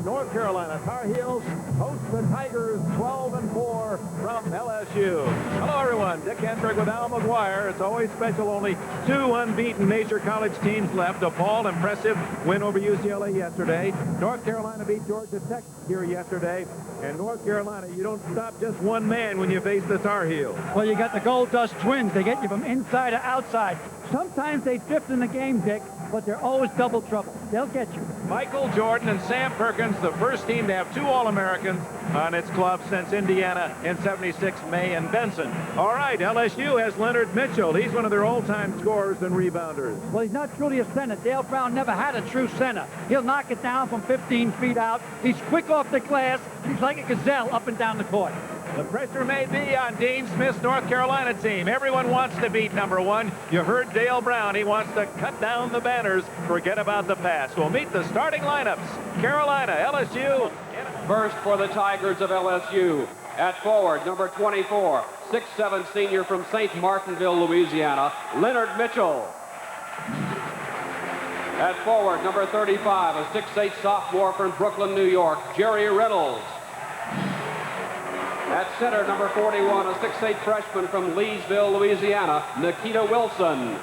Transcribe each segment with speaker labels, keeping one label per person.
Speaker 1: North Carolina Tar Heels host the Tigers 12-4 from LSU. Hello, everyone. Dick Enberg with Al McGuire. It's always special. Only 2 unbeaten major college teams left. A ball impressive win over UCLA yesterday. North Carolina beat Georgia Tech here yesterday. And North Carolina, you don't stop just one man when you face the Tar Heels.
Speaker 2: Well, you got the Gold Dust Twins. They get you from inside to outside. Sometimes they drift in the game, Dick, but they're always double trouble. They'll get you.
Speaker 1: Michael Jordan and Sam Perkins, the first team to have 2 All-Americans on its club since Indiana in '76, May and Benson. All right, LSU has Leonard Mitchell. He's one of their all-time scorers and rebounders.
Speaker 2: Well, he's not truly a center. Dale Brown never had a true center. He'll knock it down from 15 feet out. He's quick off the glass. He's like a gazelle up and down the court.
Speaker 1: The pressure may be on Dean Smith's North Carolina team. Everyone wants to beat #1. You heard Dale Brown. He wants to cut down the banners. Forget about the pass. We'll meet the starting lineups. Carolina, LSU.
Speaker 3: First for the Tigers of LSU. At forward, number 24, 6'7" senior from St. Martinville, Louisiana, Leonard Mitchell. At forward, number 35, a 6'8" sophomore from Brooklyn, New York, Jerry Reynolds. At center, number 41, a 6'8" freshman from Leesville, Louisiana, Nikita Wilson.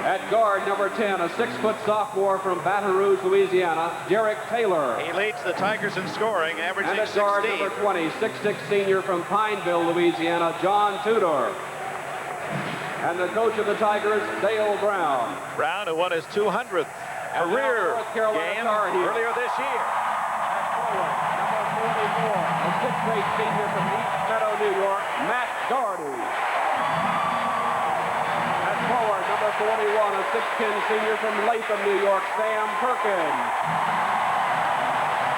Speaker 3: At guard, number 10, a 6-foot sophomore from Baton Rouge, Louisiana, Derek Taylor.
Speaker 1: He leads the Tigers in scoring, averaging
Speaker 3: and at guard,
Speaker 1: 16.
Speaker 3: number 20, 6'6" senior from Pineville, Louisiana, John Tudor. And the coach of the Tigers, Dale Brown.
Speaker 1: Brown, who won his 200th career game earlier this year.
Speaker 3: At forward, number 44, a 6'8" senior from East Meadow, New York, Matt Daugherty. At forward, number 41, a 6'10" senior from Latham, New York, Sam Perkins.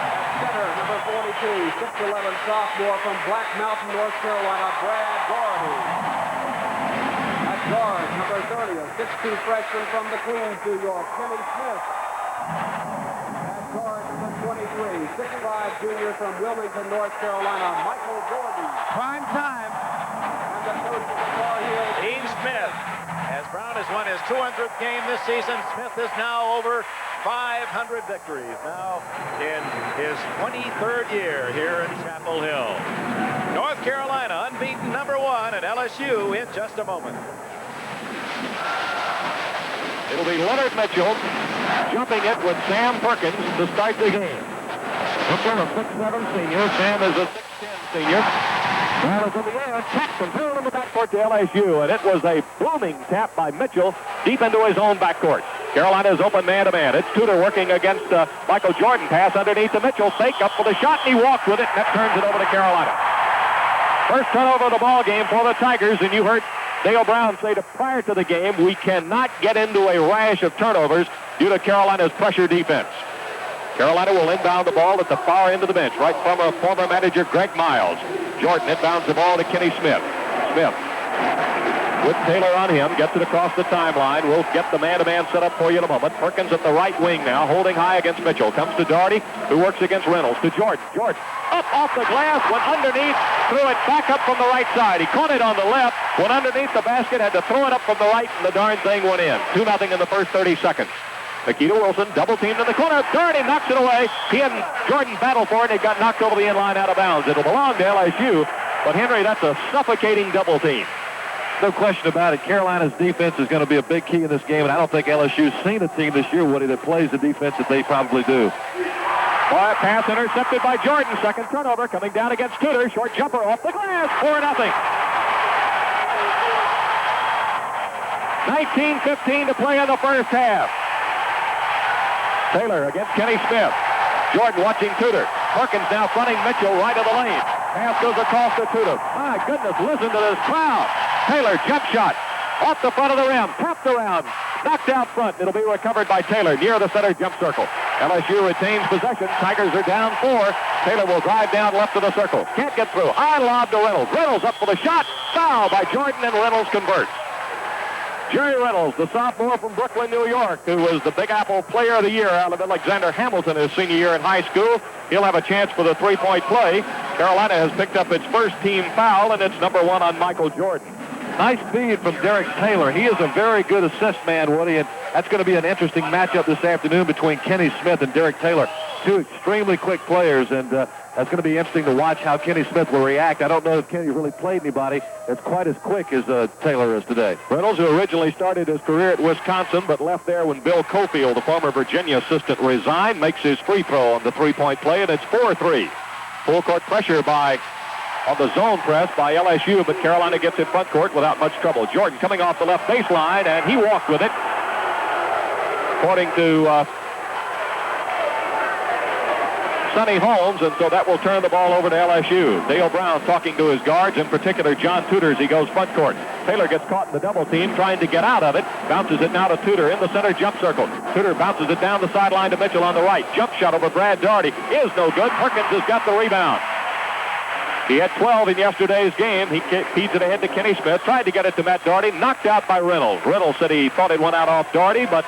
Speaker 3: At center, number 42, 6'11" sophomore from Black Mountain, North Carolina, Brad Daugherty. At guard, number 30, a 6'2" freshman from the Queens, New York, Kenny Smith. At guard, number 23, 6'5" junior from Wilmington, North Carolina, Michael Jordan.
Speaker 2: Prime time.
Speaker 3: And the coach of the Tar Heels,
Speaker 1: Dean Smith. As Brown has won his 200th game this season, Smith is now over 500 victories. Now in his 23rd year here in Chapel Hill. North Carolina unbeaten #1 at LSU in just a moment.
Speaker 4: It'll be Leonard Mitchell jumping it with Sam Perkins to start the game. Mitchell, a 6'7" senior. Sam is a 6'10" senior. Ball is in the air, tapped and thrown in the backcourt to LSU, and it was a booming tap by Mitchell deep into his own backcourt. Carolina's open man-to-man. It's Tudor working against Michael Jordan. Pass underneath to Mitchell. Fake up for the shot, and he walks with it, and that turns it over to Carolina. First turnover of the ball game for the Tigers, and you heard Dale Brown say that prior to the game, we cannot get into a rash of turnovers due to Carolina's pressure defense. Carolina will inbound the ball at the far end of the bench, right from former manager Greg Miles. Jordan inbounds the ball to Kenny Smith. Smith, with Taylor on him, gets it across the timeline. We'll get the man-to-man set up for you in a moment. Perkins at the right wing now, holding high against Mitchell. Comes to Daugherty, who works against Reynolds. To Jordan. Jordan, up off the glass, went underneath, threw it back up from the right side. He caught it on the left, went underneath the basket, had to throw it up from the right, and the darn thing went in. 2-0 in the first 30 seconds. Nikita Wilson, double teamed in the corner. Daugherty knocks it away. He and Jordan battle for it, and it got knocked over the in-line out of bounds. It'll belong to LSU, but Henry, that's a suffocating double team.
Speaker 5: No question about it. Carolina's defense is going to be a big key in this game, and I don't think LSU's seen a team this year, Woody, that plays the defense that they probably do.
Speaker 4: Boy, pass intercepted by Jordan. Second turnover coming down against Tudor. Short jumper off the glass. 4-0. 19:15 to play in the first half. Taylor against Kenny Smith. Jordan watching Tudor. Perkins now fronting Mitchell right of the lane. Pass goes across to Tudor. My goodness, listen to this crowd. Taylor, jump shot. Off the front of the rim. Tapped around. Knocked out front. It'll be recovered by Taylor near the center jump circle. LSU retains possession. Tigers are down 4. Taylor will drive down left of the circle. Can't get through. High lob to Reynolds. Reynolds up for the shot. Foul by Jordan, and Reynolds converts. Jerry Reynolds, the sophomore from Brooklyn, New York, who was the Big Apple Player of the Year out of Alexander Hamilton his senior year in high school. He'll have a chance for the three-point play. Carolina has picked up its first team foul, and it's #1 on Michael Jordan.
Speaker 5: Nice feed from Derek Taylor. He is a very good assist man, Woody, and that's going to be an interesting matchup this afternoon between Kenny Smith and Derek Taylor. two extremely quick players, and that's going to be interesting to watch how Kenny Smith will react. I don't know if Kenny really played anybody that's quite as quick as Taylor is today.
Speaker 4: Reynolds, who originally started his career at Wisconsin, but left there when Bill Cofield, the former Virginia assistant, resigned, makes his free throw on the three-point play, and it's 4-3. Full court pressure on the zone press by LSU, but Carolina gets in front court without much trouble. Jordan coming off the left baseline, and he walked with it. According to Sonny Holmes, and so that will turn the ball over to LSU. Dale Brown talking to his guards, in particular John Tudor as he goes front court. Taylor gets caught in the double team, trying to get out of it. Bounces it now to Tudor in the center jump circle. Tudor bounces it down the sideline to Mitchell on the right. Jump shot over Brad Daugherty is no good. Perkins has got the rebound. He had 12 in yesterday's game. He feeds it ahead to Kenny Smith. Tried to get it to Matt Daugherty. Knocked out by Reynolds. Reynolds said he thought it went out off Daugherty, but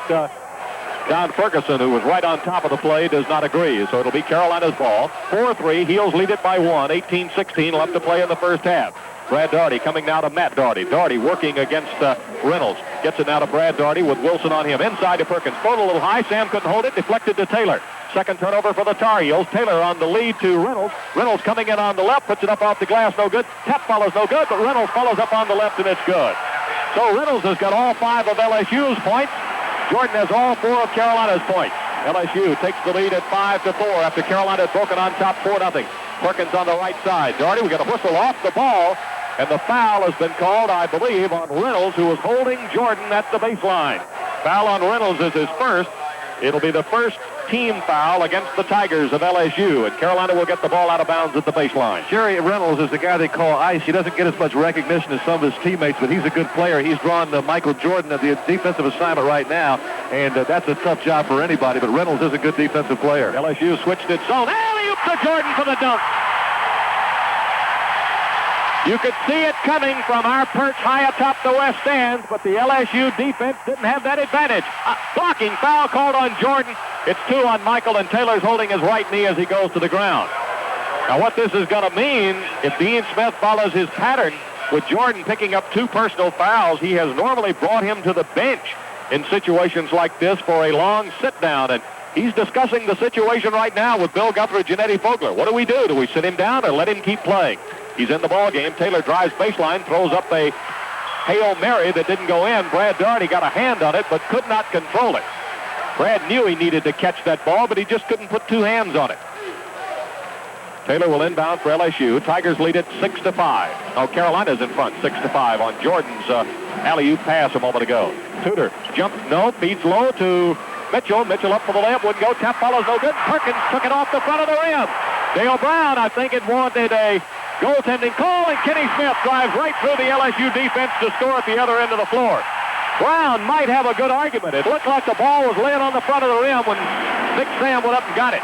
Speaker 4: Don Ferguson, who was right on top of the play, does not agree. So it'll be Carolina's ball. 4-3. Heels lead it by 1. 18-16 left to play in the first half. Brad Daugherty coming now to Matt Daugherty. Daugherty working against Reynolds. Gets it now to Brad Daugherty with Wilson on him. Inside to Perkins. Float a little high. Sam couldn't hold it. Deflected to Taylor. Second turnover for the Tar Heels. Taylor on the lead to Reynolds. Reynolds coming in on the left. Puts it up off the glass. No good. Tap follows no good, but Reynolds follows up on the left, and it's good. So Reynolds has got all 5 of LSU's points. Jordan has all 4 of Carolina's points. LSU takes the lead at 5-4 after Carolina had broken on top 4-0. Perkins on the right side. Daugherty, we got a whistle off the ball, and the foul has been called, I believe, on Reynolds, who was holding Jordan at the baseline. Foul on Reynolds is his first. It'll be the first team foul against the Tigers of LSU, and Carolina will get the ball out of bounds at the baseline.
Speaker 5: Jerry Reynolds is the guy they call ice. He doesn't get as much recognition as some of his teammates, but he's a good player. He's drawn Michael Jordan at the defensive assignment right now, and that's a tough job for anybody, but Reynolds is a good defensive player.
Speaker 4: LSU switched its zone. Alley-oop to Jordan for the dunk. You could see it coming from our perch high atop the west stands, but the LSU defense didn't have that advantage. Blocking foul called on Jordan. It's 2 on Michael, and Taylor's holding his right knee as he goes to the ground. Now what this is going to mean, if Dean Smith follows his pattern with Jordan picking up 2 personal fouls, he has normally brought him to the bench in situations like this for a long sit-down, and he's discussing the situation right now with Bill Guthridge and Eddie Fogler. What do we do? Do we sit him down or let him keep playing? He's in the ball game. Taylor drives baseline, throws up a Hail Mary that didn't go in. Brad Daugherty got a hand on it, but could not control it. Brad knew he needed to catch that ball, but he just couldn't put 2 hands on it. Taylor will inbound for LSU. Tigers lead it 6-5. Now Carolina's in front, 6-5 on Jordan's alley-oop pass a moment ago. Tudor jumps, no, feeds low to Mitchell. Mitchell up for the layup, wouldn't go. Tap follows no good. Perkins took it off the front of the rim. Dale Brown, I think, it wanted a goaltending call, and Kenny Smith drives right through the LSU defense to score at the other end of the floor. Brown might have a good argument. It looked like the ball was laying on the front of the rim when Big Sam went up and got it.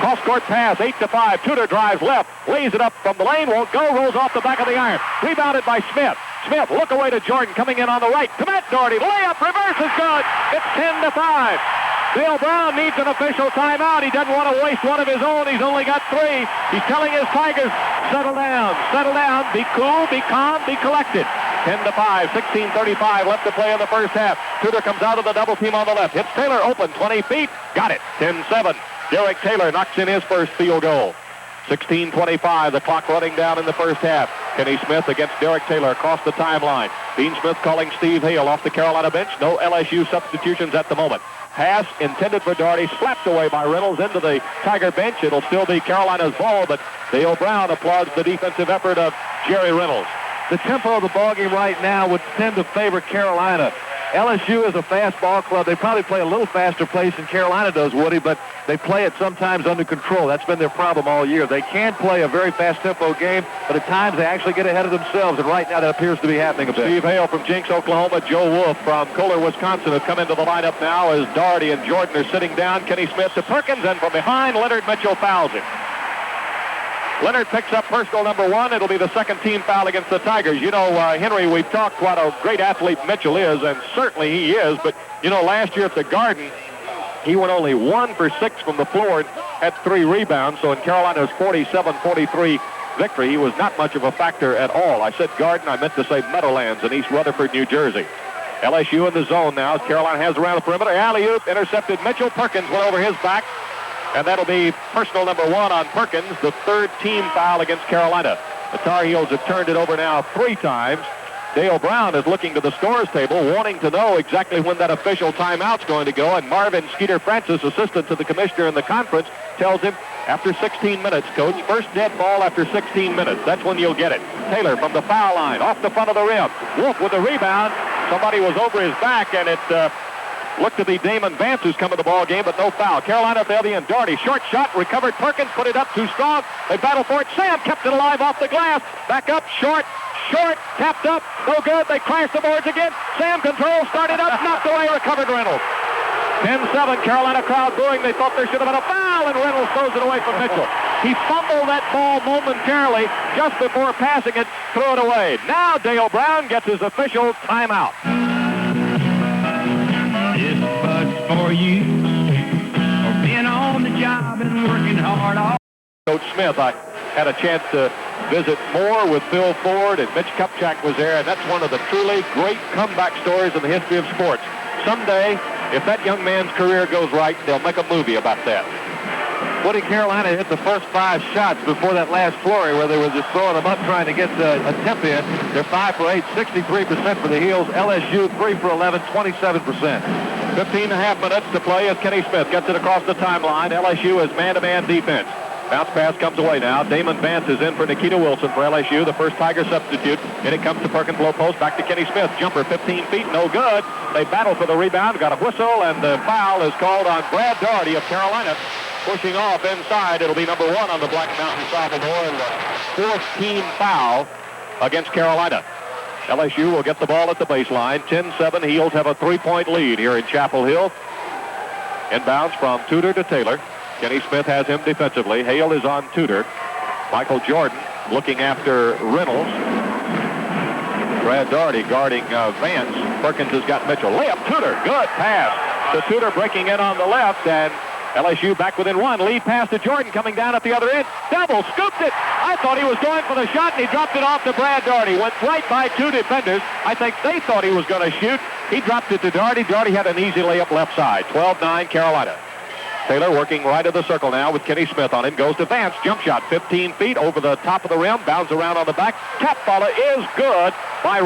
Speaker 4: Cross-court pass, 8-5. Tudor drives left, lays it up from the lane, won't go, rolls off the back of the iron. Rebounded by Smith. Smith, look away to Jordan, coming in on the right. To Matt Daugherty, layup, reverse is good. It's 10-5. Dale Brown needs an official timeout. He doesn't want to waste one of his own. He's only got 3. He's telling his Tigers, settle down, be cool, be calm, be collected. 10-5, 16:35 left to play in the first half. Tudor comes out of the double team on the left. Hits Taylor open, 20 feet. Got it, 10-7. Derek Taylor knocks in his first field goal. 16:25, the clock running down in the first half. Kenny Smith against Derek Taylor across the timeline. Dean Smith calling Steve Hale off the Carolina bench. No LSU substitutions at the moment. Pass intended for Daugherty, slapped away by Reynolds into the Tiger bench. It'll still be Carolina's ball, but Dale Brown applauds the defensive effort of Jerry Reynolds.
Speaker 5: The tempo of the ballgame right now would tend to favor Carolina. LSU is a fast ball club. They probably play a little faster pace than Carolina does, Woody, but they play it sometimes under control. That's been their problem all year. They can play a very fast tempo game, but at times they actually get ahead of themselves, and right now that appears to be happening a bit.
Speaker 4: Steve Hale from Jinx, Oklahoma. Joe Wolf from Kohler, Wisconsin have come into the lineup now as Daugherty and Jordan are sitting down. Kenny Smith to Perkins, and from behind, Leonard Mitchell fouls him. Leonard picks up personal number 1. It'll be the second team foul against the Tigers. You know, Henry, we've talked what a great athlete Mitchell is, and certainly he is, but, you know, last year at the Garden, he went only 1 for 6 from the floor and had 3 rebounds, so in Carolina's 47-43 victory, he was not much of a factor at all. I said Garden, I meant to say Meadowlands in East Rutherford, New Jersey. LSU in the zone now. Carolina has around the perimeter. Alley-oop, intercepted Mitchell. Perkins went over his back.
Speaker 5: And that'll be personal number 1 on Perkins, the third team foul against Carolina. The Tar Heels have turned it over now 3 times. Dale Brown is looking to the scores table, wanting to know exactly when that official timeout's going to go. And Marvin Skeeter Francis, assistant to the commissioner in the conference, tells him after 16 minutes, Coach. First dead ball after 16 minutes. That's when you'll get it. Taylor from the foul line, off the front of the rim. Wolf with the rebound. Somebody was over his back, and it looked to be Damon Vance who's come to the ball game, but no foul. Carolina at the other end. Daugherty, short shot, recovered. Perkins put it up too strong. They battle for it. Sam kept it alive off the glass. Back up, short, tapped up, no good. They crashed the boards again. Sam controls, started up, knocked away, recovered Reynolds. 10-7, Carolina crowd booing. They thought there should have been a foul, and Reynolds throws it away from Mitchell. He fumbled that ball momentarily just before passing it, threw it away. Now Dale Brown gets his official timeout.
Speaker 6: This bus for you for being on the job and working hard all.
Speaker 5: Coach Smith, I had a chance to visit more with Phil Ford, and Mitch Kupchak was there, and that's one of the truly great comeback stories in the history of sports. Someday, if that young man's career goes right, they'll make a movie about that.
Speaker 7: Woody, Carolina hit the first 5 shots before that last flurry where they were just throwing them up trying to get a tip in. They're 5 for 8, 63% for the Heels. LSU 3 for 11, 27%.
Speaker 5: 15.5 minutes to play as Kenny Smith gets it across the timeline. LSU is man-to-man defense. Bounce pass comes away now. Damon Vance is in for Nikita Wilson for LSU, the first Tiger substitute. And it comes to Perkins, low post, back to Kenny Smith. Jumper 15 feet, no good. They battle for the rebound, got a whistle, and the foul is called on Brad Daugherty of Carolina. Pushing off inside, it'll be number 1 on the Black Mountain sophomore, and the 4th team foul against Carolina. LSU will get the ball at the baseline. 10-7, Heels have a 3-point lead here in Chapel Hill. Inbounds from Tudor to Taylor. Kenny Smith has him defensively. Hale is on Tudor. Michael Jordan looking after Reynolds. Brad Daugherty guarding Vance. Perkins has got Mitchell. Layup, Tudor. Good pass to Tudor, breaking in on the left, and LSU back within 1. Lead pass to Jordan coming down at the other end. Double, scooped it. I thought he was going for the shot, and he dropped it off to Brad Daugherty. Went right by 2 defenders. I think they thought he was going to shoot. He dropped it to Daugherty. Daugherty had an easy layup left side. 12-9 Carolina. Taylor working right of the circle now with Kenny Smith on him. Goes to Vance. Jump shot 15 feet over the top of the rim. Bounds around on the back. Tap volley is good by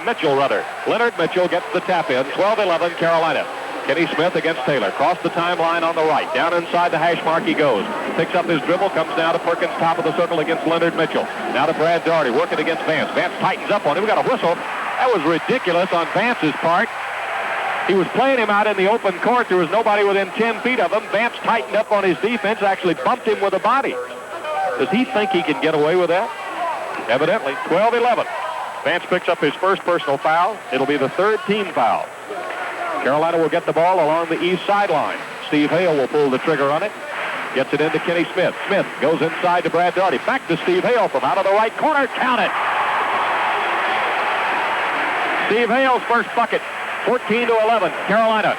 Speaker 5: Mitchell. Leonard Mitchell gets the tap in. 12-11 Carolina. Kenny Smith against Taylor. Cross the timeline on the right. Down inside the hash mark he goes. Picks up his dribble. Comes down to Perkins, top of the circle against Leonard Mitchell. Now to Brad Daugherty working against Vance. Vance tightens up on him. We got a whistle. That was ridiculous on Vance's part. He was playing him out in the open court. There was nobody within 10 feet of him. Vance tightened up on his defense, actually bumped him with a body. Does he think he can get away with that? Evidently. 12-11. Vance picks up his first personal foul. It'll be the 3rd team foul. Carolina will get the ball along the east sideline. Steve Hale will pull the trigger on it. Gets it into Kenny Smith. Smith goes inside to Brad Daugherty. Back to Steve Hale from out of the right corner. Count it. Steve Hale's first bucket. 14-11, Carolina.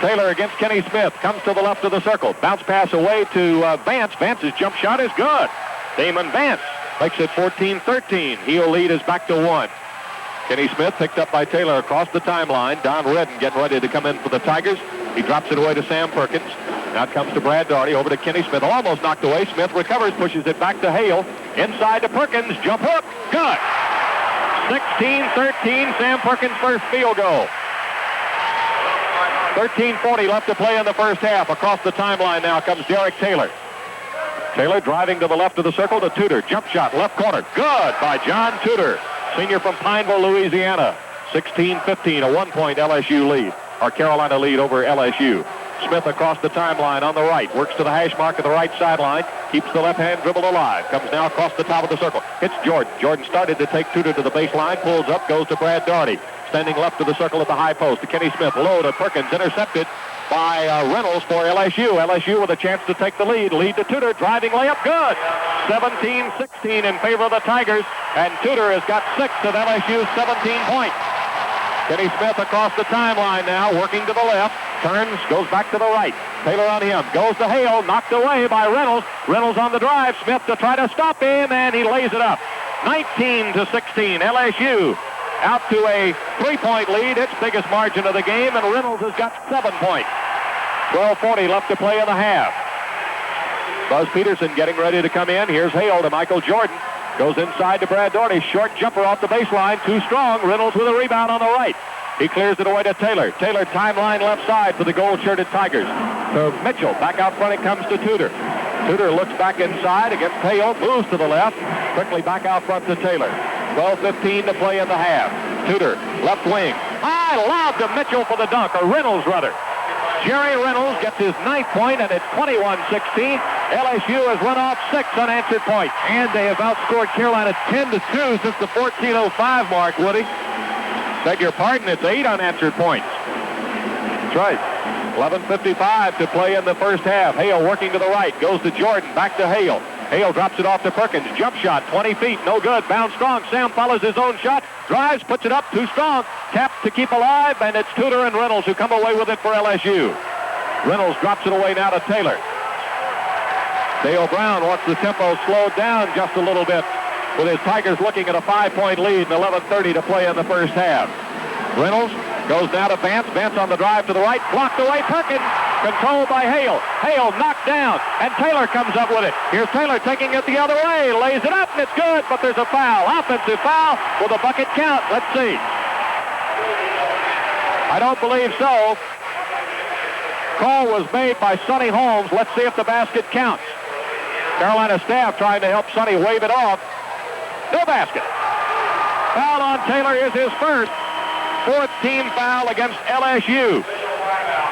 Speaker 5: Taylor against Kenny Smith. Comes to the left of the circle. Bounce pass away to Vance. Vance's jump shot is good. Damon Vance makes it 14-13. Heel lead is back to 1. Kenny Smith picked up by Taylor across the timeline. Don Redden getting ready to come in for the Tigers. He drops it away to Sam Perkins. Now it comes to Brad Daugherty over to Kenny Smith. Almost knocked away. Smith recovers, pushes it back to Hale. Inside to Perkins. Jump hook. Good. 16-13, Sam Perkins' first field goal. 13:40 left to play in the first half. Across the timeline now comes Derek Taylor. Taylor driving to the left of the circle to Tudor. Jump shot, left corner. Good by John Tudor, senior from Pineville, Louisiana. 16-15, a 1-point LSU lead. Or Carolina lead over LSU. Smith across the timeline on the right. Works to the hash mark of the right sideline. Keeps the left-hand dribble alive. Comes now across the top of the circle. Hits Jordan. Jordan started to take Tudor to the baseline. Pulls up. Goes to Brad Daugherty. Standing left of the circle at the high post to Kenny Smith. Low to Perkins. Intercepted by Reynolds for LSU. LSU with a chance to take the lead. Lead to Tudor. Driving layup. Good. 17-16 in favor of the Tigers. And Tudor has got 6 of LSU's 17 points. Kenny Smith across the timeline now, working to the left. Turns, goes back to the right. Taylor on him. Goes to Hale. Knocked away by Reynolds. Reynolds on the drive. Smith to try to stop him, and he lays it up. 19-16. LSU out to a 3-point lead. Its biggest margin of the game, and Reynolds has got 7 points. 12:40 left to play in the half. Buzz Peterson getting ready to come in. Here's Hale to Michael Jordan. Goes inside to Brad Daugherty. Short jumper off the baseline. Too strong. Reynolds with a rebound on the right. He clears it away to Taylor. Taylor timeline left side for the gold-shirted Tigers. To Mitchell. Back out front it comes to Tudor. Tudor looks back inside against Hale. Moves to the left. Quickly back out front to Taylor. 12:15 to play in the half. Tudor, left wing. High lob to Mitchell for the dunk, or Reynolds rather. Jerry Reynolds gets his 9th point, and it's 21-16. LSU has run off 6 unanswered points.
Speaker 7: And they have outscored Carolina 10-2 since the 14:05 mark, Woody.
Speaker 5: Beg your pardon, it's 8 unanswered points. That's right. 11:55 to play in the first half. Hale working to the right, goes to Jordan, back to Hale. Hale drops it off to Perkins. Jump shot, 20 feet, no good. Bounce strong. Sam follows his own shot. Drives, puts it up, too strong. Tapped to keep alive, and it's Tudor and Reynolds who come away with it for LSU. Reynolds drops it away now to Taylor. Dale Brown wants the tempo slowed down just a little bit, with his Tigers looking at a 5-point lead and 11:30 to play in the first half. Reynolds goes now to Vance. Vance on the drive to the right. Blocked away. Perkins. Controlled by Hale. Hale knocked down. And Taylor comes up with it. Here's Taylor taking it the other way. Lays it up and it's good. But there's a foul. Offensive foul. Will the bucket count? Let's see. I don't believe so. Call was made by Sonny Holmes. Let's see if the basket counts. Carolina staff trying to help Sonny wave it off. No basket. Foul on Taylor is his first. 4th team foul against LSU.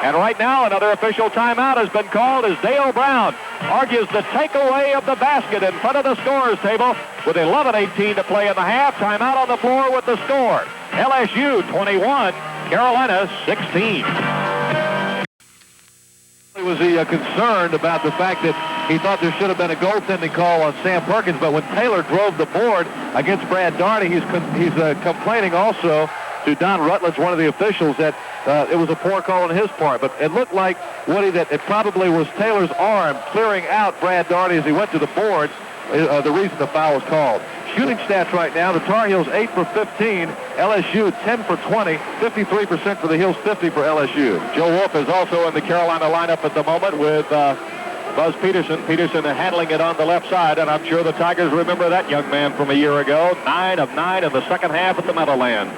Speaker 5: And right now, another official timeout has been called as Dale Brown argues the takeaway of the basket in front of the scorer's table with 11:18 to play in the half. Timeout on the floor with the score. LSU 21, Carolina 16.
Speaker 7: Was he concerned about the fact that he thought there should have been a goaltending call on Sam Perkins, but when Taylor drove the board against Brad Daugherty, he's complaining also to Don Rutledge, one of the officials, that it was a poor call on his part. But it looked like, Woody, that it probably was Taylor's arm clearing out Brad Daugherty as he went to the board, the reason the foul was called. Shooting stats right now, the Tar Heels 8 for 15, LSU 10 for 20, 53% for the Heels, 50 for LSU.
Speaker 5: Joe Wolf is also in the Carolina lineup at the moment with Buzz Peterson. Peterson handling it on the left side, and I'm sure the Tigers remember that young man from a year ago. 9 of 9 in the second half at the Meadowlands.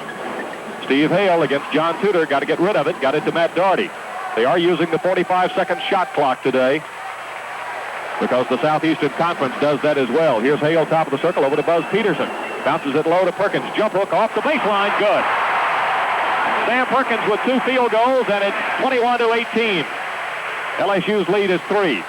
Speaker 5: Steve Hale against John Tudor. Got to get rid of it. Got it to Matt Daugherty. They are using the 45-second shot clock today because the Southeastern Conference does that as well. Here's Hale, top of the circle, over to Buzz Peterson. Bounces it low to Perkins. Jump hook off the baseline. Good. Sam Perkins with 2 field goals, and it's 21-18. LSU's lead is 3.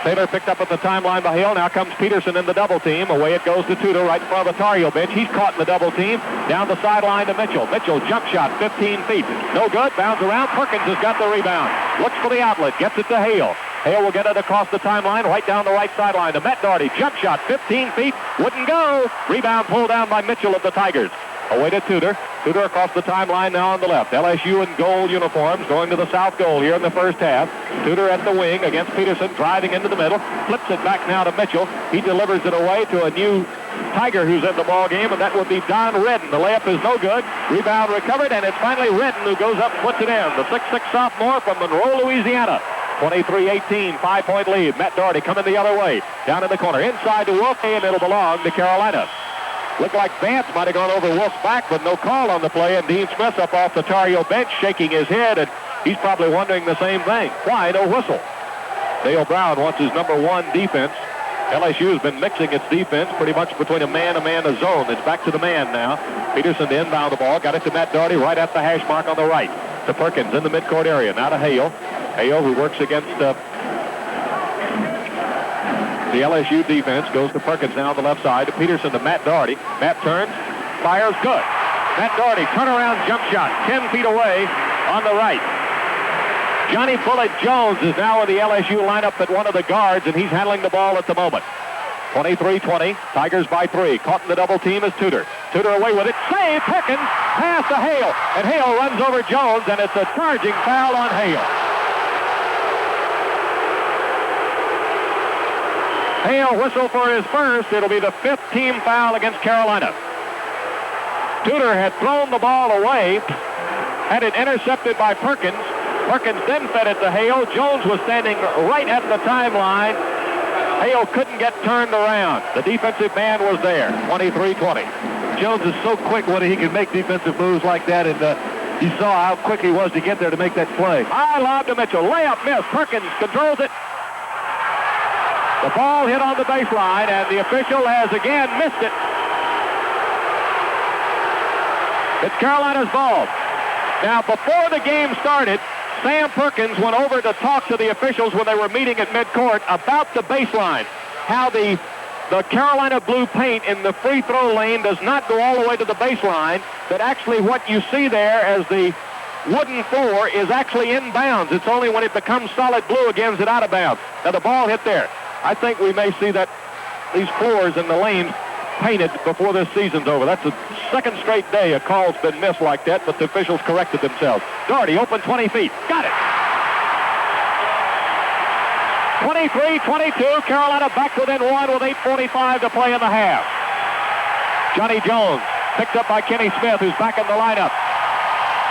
Speaker 5: Taylor picked up at the timeline by Hale. Now comes Peterson in the double team. Away it goes to Tudor right in front of the Tar Heel bench. He's caught in the double team. Down the sideline to Mitchell. Mitchell jump shot 15 feet. No good. Bounds around. Perkins has got the rebound. Looks for the outlet. Gets it to Hale. Hale will get it across the timeline right down the right sideline to Matt Daugherty. Jump shot 15 feet. Wouldn't go. Rebound pulled down by Mitchell of the Tigers. Away to Tudor. Tudor across the timeline now on the left. LSU in gold uniforms going to the south goal here in the first half. Tudor at the wing against Peterson, driving into the middle. Flips it back now to Mitchell. He delivers it away to a new Tiger who's in the ball game, and that would be Don Redden. The layup is no good. Rebound recovered, and it's finally Redden who goes up and puts it in. The 6'6" sophomore from Monroe, Louisiana. 23-18, 5-point lead. Matt Daugherty coming the other way. Down in the corner. Inside to Wolf, and it'll belong to Carolina. Looked like Vance might have gone over Wolf's back, but no call on the play, and Dean Smith up off the Tar Heel bench shaking his head, and he's probably wondering the same thing. Why no whistle? Dale Brown wants his number 1 defense. LSU has been mixing its defense pretty much between a man, a zone. It's back to the man now. Peterson to inbound the ball. Got it to Matt Daugherty right at the hash mark on the right. To Perkins in the midcourt area. Now to Hale. Hale, who works against the LSU defense, goes to Perkins now on the left side. To Peterson to Matt Daugherty. Matt turns. Fires. Good. Matt Daugherty, turnaround jump shot. 10 feet away on the right. Johnny Bullet Jones is now in the LSU lineup at one of the guards, and he's handling the ball at the moment. 23-20. Tigers by 3. Caught in the double team is Tudor. Tudor away with it. Save. Perkins. Pass to Hale. And Hale runs over Jones, and it's a charging foul on Hale. Hale whistle for his first. It'll be the 5th team foul against Carolina. Tudor had thrown the ball away, had it intercepted by Perkins. Perkins then fed it to Hale. Jones was standing right at the timeline, Hale couldn't get turned around. The defensive man was there, 23-20.
Speaker 7: Jones is so quick, Woody, he can make defensive moves like that, and you saw how quick he was to get there to make that play.
Speaker 5: High lob to Mitchell. Layup miss. Perkins controls it. The ball hit on the baseline, and the official has again missed it. It's Carolina's ball. Now, before the game started, Sam Perkins went over to talk to the officials when they were meeting at midcourt about the baseline, how the Carolina blue paint in the free throw lane does not go all the way to the baseline, but actually what you see there as the wooden floor is actually in bounds. It's only when it becomes solid blue again is it out of bounds. Now the ball hit there. I think we may see that these floors in the lanes painted before this season's over. That's the second straight day a call's been missed like that, but the officials corrected themselves. Daugherty open 20 feet. Got it. 23-22. Carolina back within one with 8:45 to play in the half. Johnny Jones picked up by Kenny Smith, who's back in the lineup.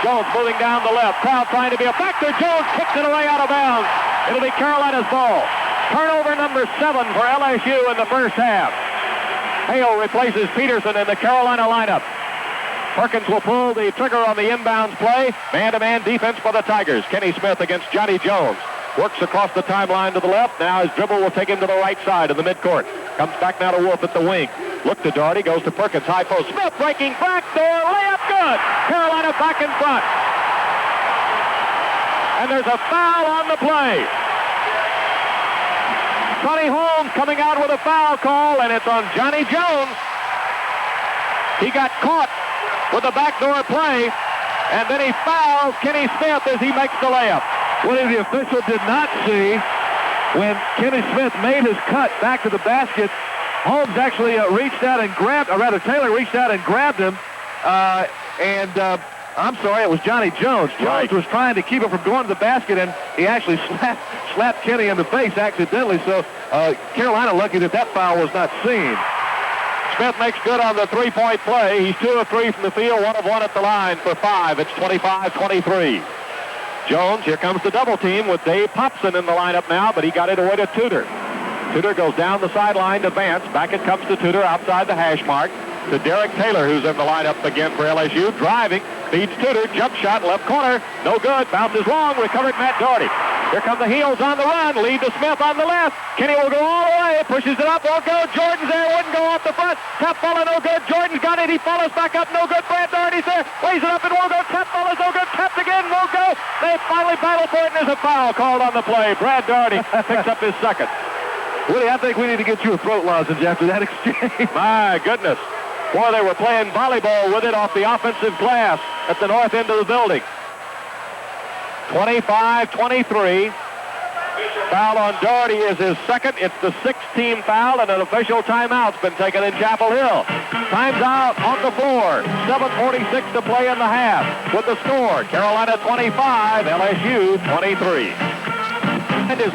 Speaker 5: Jones moving down the left. Crowd trying to be a factor. Jones kicks it away out of bounds. It'll be Carolina's ball. Turnover number 7 for LSU in the first half. Hale replaces Peterson in the Carolina lineup. Perkins will pull the trigger on the inbounds play. Man-to-man defense for the Tigers. Kenny Smith against Johnny Jones. Works across the timeline to the left. Now his dribble will take him to the right side of the midcourt. Comes back now to Wolf at the wing. Look to Daugherty. Goes to Perkins. High post. Smith breaking back door. Layup good. Carolina back in front. And there's a foul on the play. Sonny Holmes coming out with a foul call, and it's on Johnny Jones. He got caught with a backdoor play, and then he fouls Kenny Smith as he makes the layup.
Speaker 7: What the official did not see when Kenny Smith made his cut back to the basket, Holmes actually reached out and grabbed, or rather Taylor reached out and grabbed him, I'm sorry, it was Johnny Jones. Jones was trying to keep him from going to the basket, and he actually slapped Kenny in the face accidentally, so Carolina lucky that that foul was not seen.
Speaker 5: Smith makes good on the three-point play. He's 2 of 3 from the field, 1 of 1 at the line for 5. It's 25-23. Jones, here comes the double team with Dave Popson in the lineup now, but he got it away to Tudor. Tudor goes down the sideline to Vance. Back it comes to Tudor outside the hash mark. To Derek Taylor, who's in the lineup again for LSU. Driving, feeds Tudor, jump shot, left corner. No good, bounces long, recovered Matt Daugherty. Here come the Heels on the run, lead to Smith on the left. Kenny will go all the way, pushes it up, won't go. Jordan's there, wouldn't go off the front. Tap ball, no good. Jordan's got it, he follows back up, no good. Brad Daugherty's there, lays it up and won't go. Tap ball is no good, tapped again, won't go. They finally battle for it, and there's a foul called on the play. Brad Daugherty picks up his second.
Speaker 7: Woody, I think we need to get you a throat lozenge after that exchange.
Speaker 5: My goodness. Boy, they were playing volleyball with it off the offensive glass at the north end of the building. 25-23. Foul on Daugherty is his second. It's the 6th-team foul, and an official timeout's been taken in Chapel Hill. Time's out on the floor. 7:46 to play in the half. With the score, Carolina 25, LSU 23.
Speaker 7: And is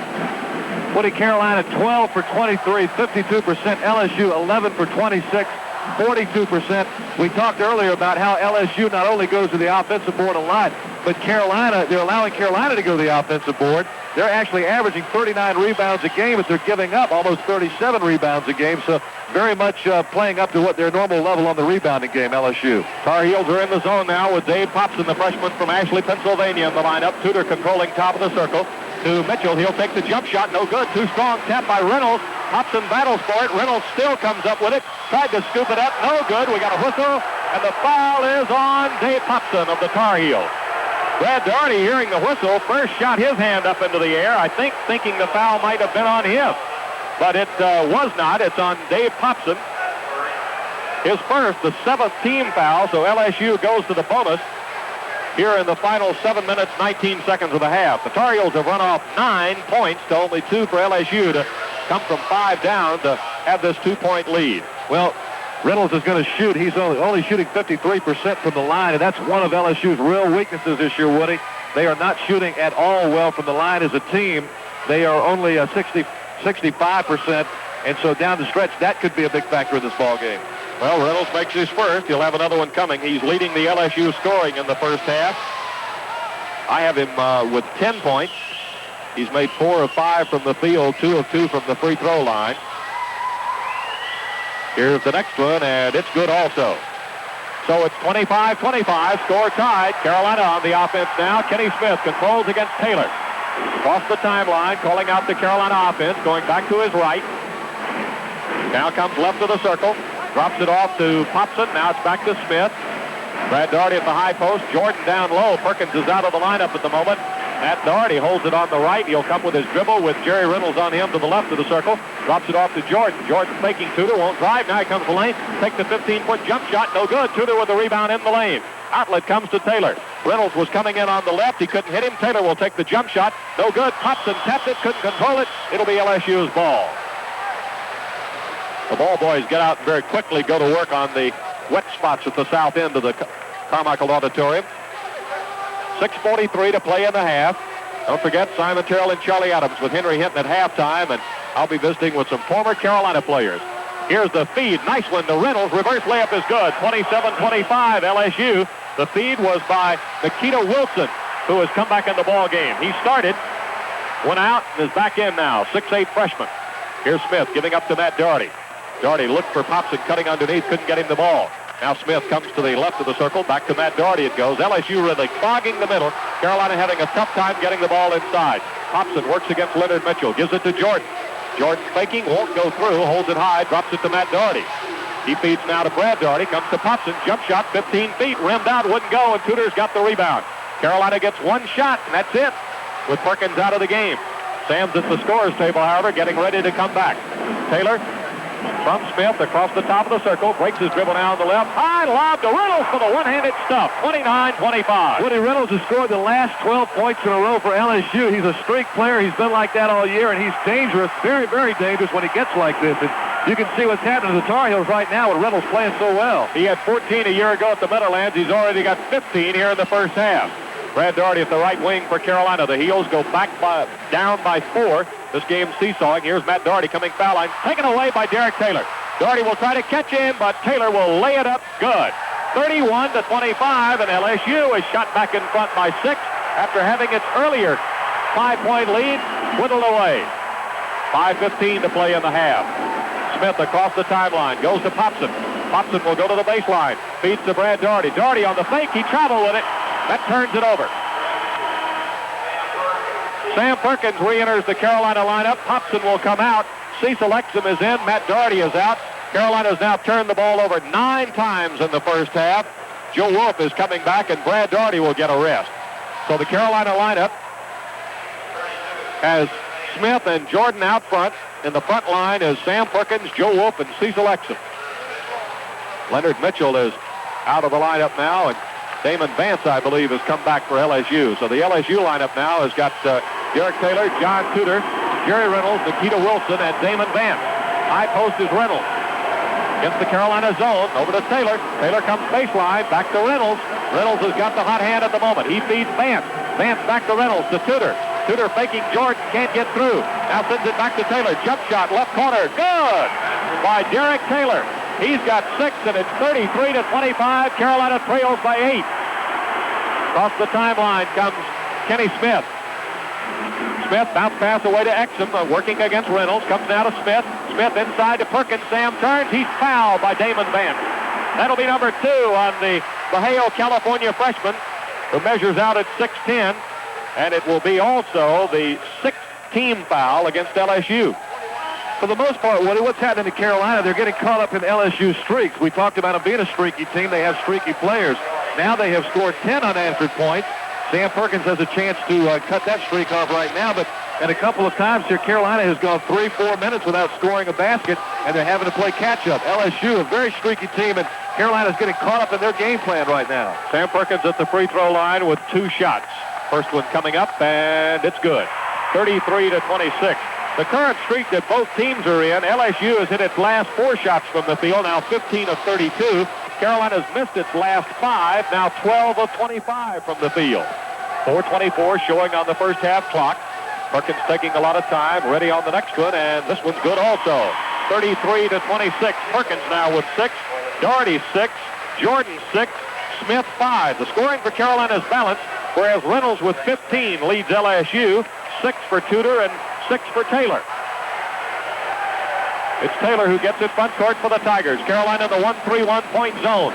Speaker 7: Woody, Carolina 12 for 23, 52%. LSU 11 for 26. 42%. We talked earlier about how LSU not only goes to the offensive board a lot, but Carolina, they're allowing Carolina to go to the offensive board. They're actually averaging 39 rebounds a game, but they're giving up almost 37 rebounds a game, so very much playing up to what their normal level on the rebounding game, LSU.
Speaker 5: Tar Heels are in the zone now with Dave Popson, the freshman from Ashley, Pennsylvania, in the lineup. Tudor controlling top of the circle. To Mitchell, he'll take the jump shot, no good. Too strong, tap by Reynolds. Hobson battles for it. Reynolds still comes up with it. Tried to scoop it up, no good. We got a whistle, and the foul is on Dave Popson of the Tar Heels. Brad Daugherty, hearing the whistle, first shot his hand up into the air, I think thinking the foul might have been on him. But it was not. It's on Dave Popson. His first, the 7th team foul, so LSU goes to the bonus here in the final 7 minutes, 19 seconds of the half. The Tar Heels have run off 9 points to only 2 for LSU to come from 5 down to have this 2-point lead.
Speaker 7: Well, Reynolds is going to shoot. He's only shooting 53% from the line, and that's one of LSU's real weaknesses this year, Woody. They are not shooting at all well from the line as a team. They are only 65%, and so down the stretch, that could be a big factor in this ball game.
Speaker 5: Well, Reynolds makes his first. He'll have another one coming. He's leading the LSU scoring in the first half. I have him with 10 points. He's made 4 of 5 from the field, 2 of 2 from the free throw line. Here's the next one, and it's good also. So it's 25-25, score tied. Carolina on the offense now. Kenny Smith controls against Taylor. Across the timeline, calling out the Carolina offense, going back to his right. Now comes left of the circle. Drops it off to Popson. Now it's back to Smith. Brad Daugherty at the high post. Jordan down low. Perkins is out of the lineup at the moment. Matt Daugherty holds it on the right. He'll come with his dribble with Jerry Reynolds on him to the left of the circle. Drops it off to Jordan. Jordan faking Tudor. Won't drive. Now he comes the lane. Take the 15-foot jump shot. No good. Tudor with the rebound in the lane. Outlet comes to Taylor. Reynolds was coming in on the left. He couldn't hit him. Taylor will take the jump shot. No good. Popson tapped it. Couldn't control it. It'll be LSU's ball. The ball boys get out and very quickly go to work on the wet spots at the south end of the Carmichael Auditorium. 6:43 to play in the half. Don't forget Simon Terrell and Charlie Adams with Henry Hinton at halftime, and I'll be visiting with some former Carolina players. Here's the feed. Nice one to Reynolds. Reverse layup is good. 27-25 LSU. The feed was by Nikita Wilson, who has come back in the ball game. He started, went out, and is back in now. 6'8" freshman. Here's Smith giving up to Matt Daugherty. Daugherty looked for Popson cutting underneath, couldn't get him the ball. Now Smith comes to the left of the circle, back to Matt Daugherty it goes. LSU really clogging the middle. Carolina having a tough time getting the ball inside. Popson works against Leonard Mitchell, gives it to Jordan. Jordan faking, won't go through, holds it high, drops it to Matt Daugherty. He feeds now to Brad Daugherty, comes to Popson, jump shot, 15 feet, rimmed out, wouldn't go, and Tudor's got the rebound. Carolina gets one shot, and that's it, with Perkins out of the game. Sam's at the scorer's table, however, getting ready to come back. Taylor from Smith across the top of the circle, breaks his dribble now on the left. High lob to Reynolds for the one-handed stuff. 29-25.
Speaker 7: Woody Reynolds has scored the last 12 points in a row for LSU. He's a streak player. He's been like that all year, and he's dangerous, very, very dangerous when he gets like this. And you can see what's happening to the Tar Heels right now with Reynolds playing so well.
Speaker 5: He had 14 a year ago at the Meadowlands. He's already got 15 here in the first half. Brad Daugherty at the right wing for Carolina. The Heels go down by 4. This game's seesawing. Here's Matt Daugherty coming foul line. Taken away by Derek Taylor. Daugherty will try to catch him, but Taylor will lay it up good. 31-25, and LSU is shot back in front by 6 after having its earlier 5-point lead whittled away. 5:15 to play in the half. Smith across the timeline. Goes to Popson. Popson will go to the baseline. Feeds to Brad Daugherty. Daugherty on the fake. He traveled with it. That turns it over. Sam Perkins re-enters the Carolina lineup. Popson will come out. Cecil Exum is in. Matt Daugherty is out. Carolina has now turned the ball over 9 times in the first half. Joe Wolf is coming back, and Brad Daugherty will get a rest. So the Carolina lineup has Smith and Jordan out front. In the front line is Sam Perkins, Joe Wolf, and Cecil Exum. Leonard Mitchell is out of the lineup now, and Damon Vance, I believe, has come back for LSU. So the LSU lineup now has got Derek Taylor, John Tudor, Jerry Reynolds, Nikita Wilson, and Damon Vance. High post is Reynolds. Against the Carolina zone, over to Taylor. Taylor comes baseline, back to Reynolds. Reynolds has got the hot hand at the moment. He feeds Vance. Vance back to Reynolds, to Tudor. Tudor faking Jordan, can't get through. Now sends it back to Taylor. Jump shot, left corner, good! By Derek Taylor. He's got 6, and it's 33-25. Carolina trails by 8. Across the timeline comes Kenny Smith. Smith bounce pass away to Exum, working against Reynolds. Comes now to Smith. Smith inside to Perkins. Sam turns. He's fouled by Damon Vance. That'll be number 2 on the Bahio, California freshman, who measures out at 6'10", and it will be also the 6th team foul against LSU.
Speaker 7: For the most part, Woody, what's happening to Carolina, they're getting caught up in LSU streaks. We talked about them being a streaky team. They have streaky players. Now they have scored 10 unanswered points. Sam Perkins has a chance to cut that streak off right now, but in a couple of times here, Carolina has gone 3-4 minutes without scoring a basket, and they're having to play catch-up. LSU, a very streaky team, and Carolina's getting caught up in their game plan right now.
Speaker 5: Sam Perkins at the free throw line with 2 shots. First one coming up, and it's good. 33-26. The current streak that both teams are in, LSU has hit its last 4 shots from the field, now 15 of 32. Carolina's missed its last 5, now 12 of 25 from the field. 4:24 showing on the first half clock. Perkins taking a lot of time, ready on the next one, and this one's good also. 33-26. Perkins now with 6, Daugherty 6, Jordan 6, Smith 5. The scoring for Carolina is balanced, whereas Reynolds with 15 leads LSU. 6 for Tudor and 6 for Taylor. It's Taylor who gets it front court for the Tigers. Carolina in the 1-3-1 point zone.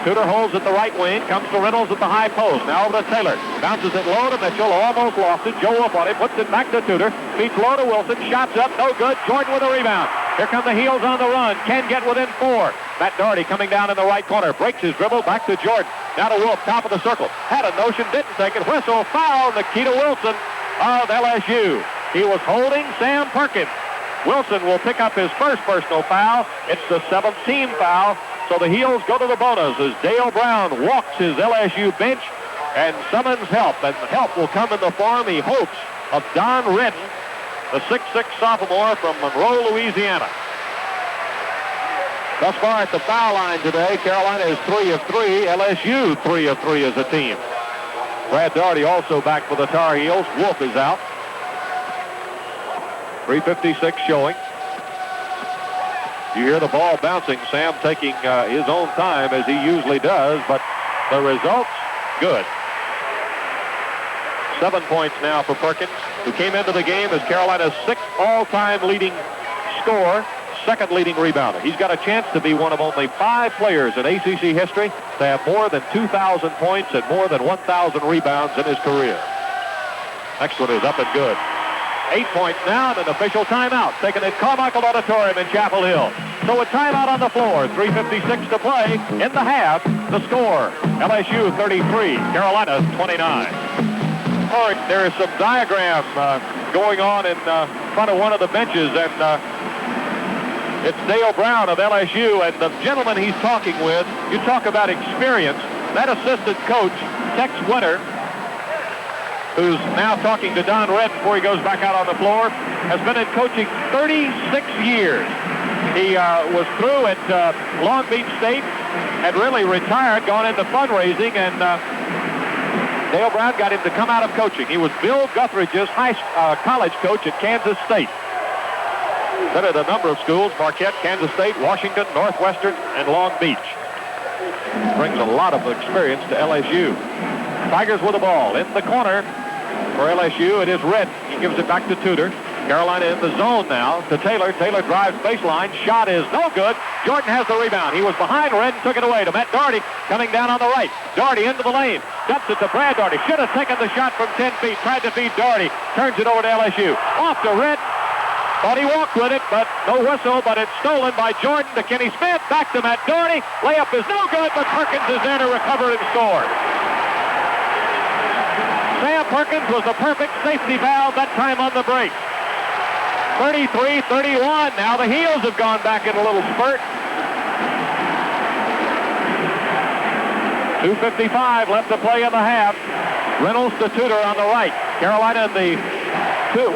Speaker 5: Tudor holds at the right wing, comes to Reynolds at the high post. Now over to Taylor. Bounces it low to Mitchell, almost lost it. Joe Wolf on it, puts it back to Tudor. Feeds low to Wilson, shots up, no good. Jordan with a rebound. Here come the Heels on the run. Can get within 4. Matt Daugherty coming down in the right corner. Breaks his dribble, back to Jordan. Now to Wolf, top of the circle. Had a notion, didn't take it. Whistle, foul, Nikita Wilson of LSU. He was holding Sam Perkins. Wilson will pick up his first personal foul. It's the 7th team foul. So the Heels go to the bonus as Dale Brown walks his LSU bench and summons help. And help will come in the form, he hopes, of Don Redden, the 6'6 sophomore from Monroe, Louisiana. Thus far at the foul line today, Carolina is 3 of 3. LSU 3 of 3 as a team. Brad Daugherty also back for the Tar Heels. Wolf is out. 3:56 showing. You hear the ball bouncing. Sam taking his own time as he usually does, but the results, good. 7 points now for Perkins, who came into the game as Carolina's 6th all-time leading scorer, 2nd leading rebounder. He's got a chance to be one of only 5 players in ACC history to have more than 2,000 points and more than 1,000 rebounds in his career. Next one is up and good. 8 points now and an official timeout taken at Carmichael Auditorium in Chapel Hill. So a timeout on the floor. 3:56 to play in the half. The score, LSU 33, Carolina 29. All right, there is some diagram going on in front of one of the benches, and it's Dale Brown of LSU, and the gentleman he's talking with, you talk about experience, that assistant coach, Tex Winter, who's now talking to Don Red before he goes back out on the floor, has been in coaching 36 years. He was through at Long Beach State, had really retired, gone into fundraising, and Dale Brown got him to come out of coaching. He was Bill Guthridge's college coach at Kansas State. Been at a number of schools, Marquette, Kansas State, Washington, Northwestern, and Long Beach. Brings a lot of experience to LSU. Tigers with the ball in the corner for LSU. It is Red. He gives it back to Tudor. Carolina in the zone now to Taylor. Taylor drives baseline. Shot is no good. Jordan has the rebound. He was behind Red and took it away to Matt Daugherty coming down on the right. Daugherty into the lane. Dumps it to Brad Daugherty. Should have taken the shot from 10 feet. Tried to feed Daugherty. Turns it over to LSU. Off to Red. Thought he walked with it, but no whistle, but it's stolen by Jordan to Kenny Smith. Back to Matt Daugherty. Layup is no good, but Perkins is there to recover and score. Sam Perkins was the perfect safety valve that time on the break. 33-31. Now the Heels have gone back in a little spurt. 2:55 left to play in the half. Reynolds to Tudor on the right. Carolina in the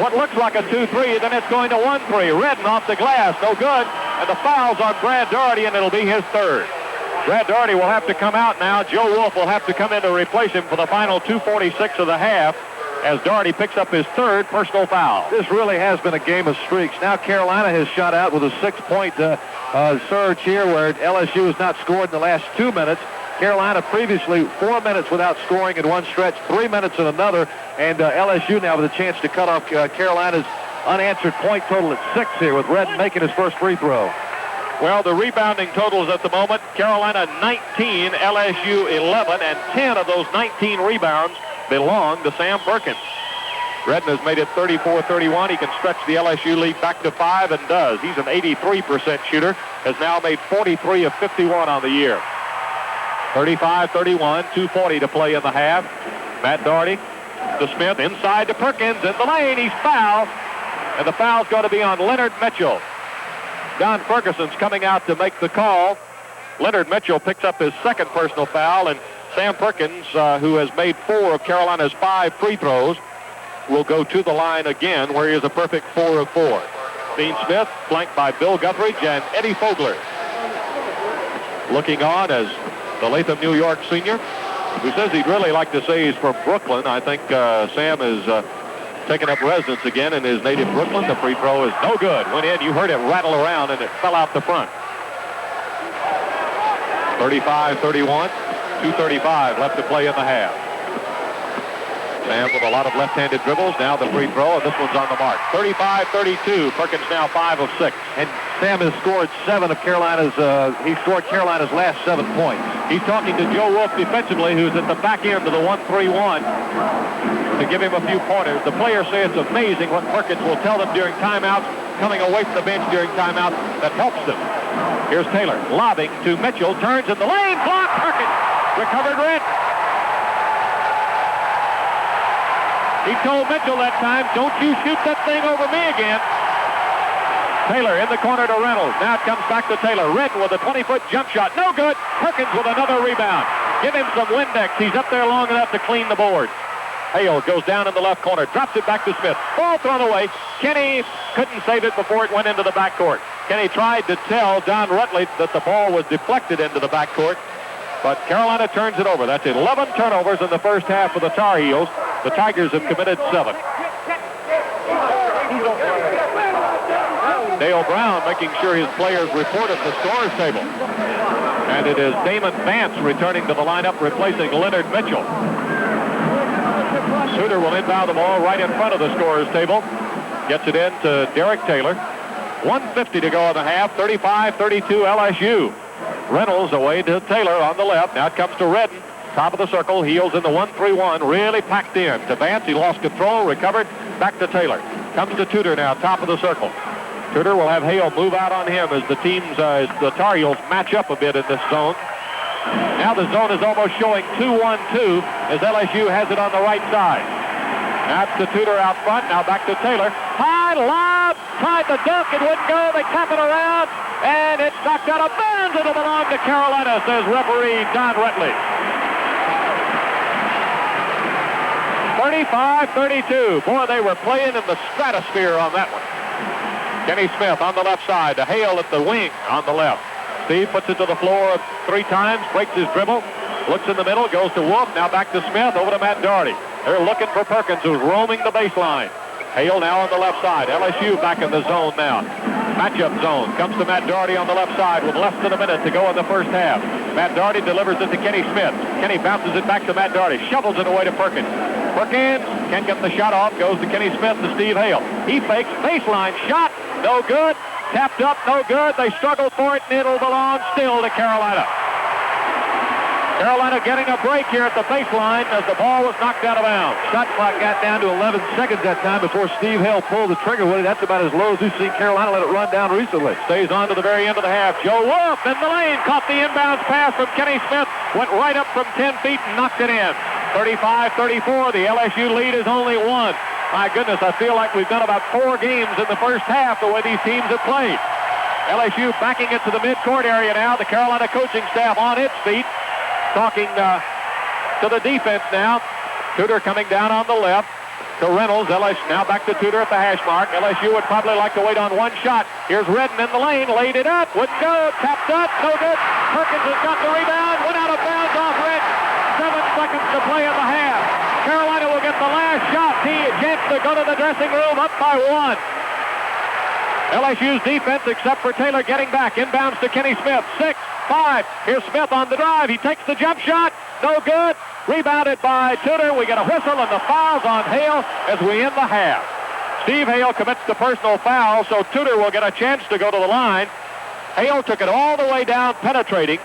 Speaker 5: what looks like a 2-3, then it's going to 1-3. Redden off the glass, no good. And the foul's on Brad Daugherty, and it'll be his 3rd. Brad Daugherty will have to come out now. Joe Wolf will have to come in to replace him for the final 2:46 of the half as Daugherty picks up his 3rd personal foul.
Speaker 7: This really has been a game of streaks. Now Carolina has shot out with a 6-point surge here where LSU has not scored in the last 2 minutes. Carolina previously 4 minutes without scoring in one stretch, 3 minutes in another, and LSU now with a chance to cut off Carolina's unanswered point total at 6 here with Redden making his first free throw.
Speaker 5: Well, the rebounding totals at the moment, Carolina 19, LSU 11, and 10 of those 19 rebounds belong to Sam Perkins. Redden has made it 34-31. He can stretch the LSU lead back to 5 and does. He's an 83% shooter, has now made 43 of 51 on the year. 35-31, 2:40 to play in the half. Matt Daugherty to Smith, inside to Perkins, in the lane, he's fouled, and the foul's going to be on Leonard Mitchell. Don Ferguson's coming out to make the call. Leonard Mitchell picks up his 2nd personal foul, and Sam Perkins, who has made 4 of Carolina's 5 free throws, will go to the line again, where he is a perfect 4 of 4. Dean Smith, flanked by Bill Guthridge and Eddie Fogler. Looking on as the Latham, New York senior, who says he'd really like to say he's from Brooklyn. I think Sam is taking up residence again in his native Brooklyn. The free throw is no good. Went in, you heard it rattle around, and it fell out the front. 35-31, 2:35 left to play in the half.
Speaker 7: Sam with a lot of left-handed dribbles. Now the free throw, and this one's on the mark. 35-32. Perkins now 5 of 6.
Speaker 5: And Sam has scored 7 of Carolina's, he scored Carolina's last 7 points.
Speaker 7: He's talking to Joe Wolf defensively, who's at the back end of the 1-3-1 to give him a few pointers. The players say it's amazing what Perkins will tell them during timeouts, coming away from the bench during timeouts, that helps them. Here's Taylor, lobbing to Mitchell, turns in the lane, blocked, Perkins, recovered Red. He told Mitchell that time, don't you shoot that thing over me again. Taylor in the corner to Reynolds. Now it comes back to Taylor. Redden with a 20-foot jump shot. No good. Perkins with another rebound. Give him some Windex. He's up there long enough to clean the board. Hale goes down in the left corner. Drops it back to Smith. Ball thrown away. Kenny couldn't save it before it went into the backcourt. Kenny tried to tell Don Rutledge that the ball was deflected into the backcourt. But Carolina turns it over. That's 11 turnovers in the first half for the Tar Heels. The Tigers have committed 7. Dale Brown making sure his players report at the scorer's table. And it is Damon Vance returning to the lineup, replacing Leonard Mitchell. Suter will inbound the ball right in front of the scorer's table. Gets it in to Derek Taylor. 1:50 to go in the half. 35-32 LSU. Reynolds away to Taylor on the left. Now it comes to Redden. Top of the circle. Heels in the 1-3-1. Really packed in. To Vance. He lost control. Recovered. Back to Taylor. Comes to Tudor now. Top of the circle. Tudor will have Hale move out on him as the teams, as the Tar Heels match up a bit in this zone. Now the zone is almost showing 2-1-2 as LSU has it on the right side. That's to Tudor out front. Now back to Taylor. High lob. Tried the dunk. It wouldn't go. They tap it around. And it's knocked out of bounds. It'll belong to Carolina, says referee Don Rutledge. 35-32. Boy, they were playing in the stratosphere on that one. Kenny Smith on the left side to Hale at the wing on the left. Steve puts it to the floor 3 times, breaks his dribble, looks in the middle, goes to Wolf, now back to Smith, over to Matt Daugherty. They're looking for Perkins, who's roaming the baseline. Hale now on the left side. LSU back in the zone now. Matchup zone. Comes to Matt Daugherty on the left side with less than a minute to go in the first half. Matt Daugherty delivers it to Kenny Smith. Kenny bounces it back to Matt Daugherty. Shovels it away to Perkins. Perkins can't get the shot off. Goes to Kenny Smith to Steve Hale. He fakes. Baseline shot. No good. Tapped up. No good. They struggle for it, and it'll belong still to Carolina. Carolina getting a break here at the baseline as the ball was knocked out of bounds.
Speaker 5: Shot clock got down to 11 seconds that time before Steve Hale pulled the trigger. Woody, that's about as low as we've seen Carolina let it run down recently.
Speaker 7: Stays on to the very end of the half. Joe Wolf in the lane. Caught the inbounds pass from Kenny Smith. Went right up from 10 feet and knocked it in. 35-34. The LSU lead is only 1. My goodness, I feel like we've done about 4 games in the first half the way these teams have played. LSU backing it to the midcourt area now. The Carolina coaching staff on its feet. Talking to the defense now. Tudor coming down on the left to Reynolds. LSU now back to Tudor at the hash mark. LSU would probably like to wait on one shot. Here's Redden in the lane. Laid it up. Wouldn't go. Tapped up. No good. Perkins has got the rebound. Went out of bounds off Redden. 7 seconds to play in the half. Carolina will get the last shot. He chance to go to the dressing room up by 1. LSU's defense, except for Taylor getting back. Inbounds to Kenny Smith. 6, 5. Here's Smith on the drive. He takes the jump shot. No good. Rebounded by Tudor. We get a whistle and the foul's on Hale as we end the half. Steve Hale commits the personal foul, so Tudor will get a chance to go to the line. Hale took it all the way down, penetrating.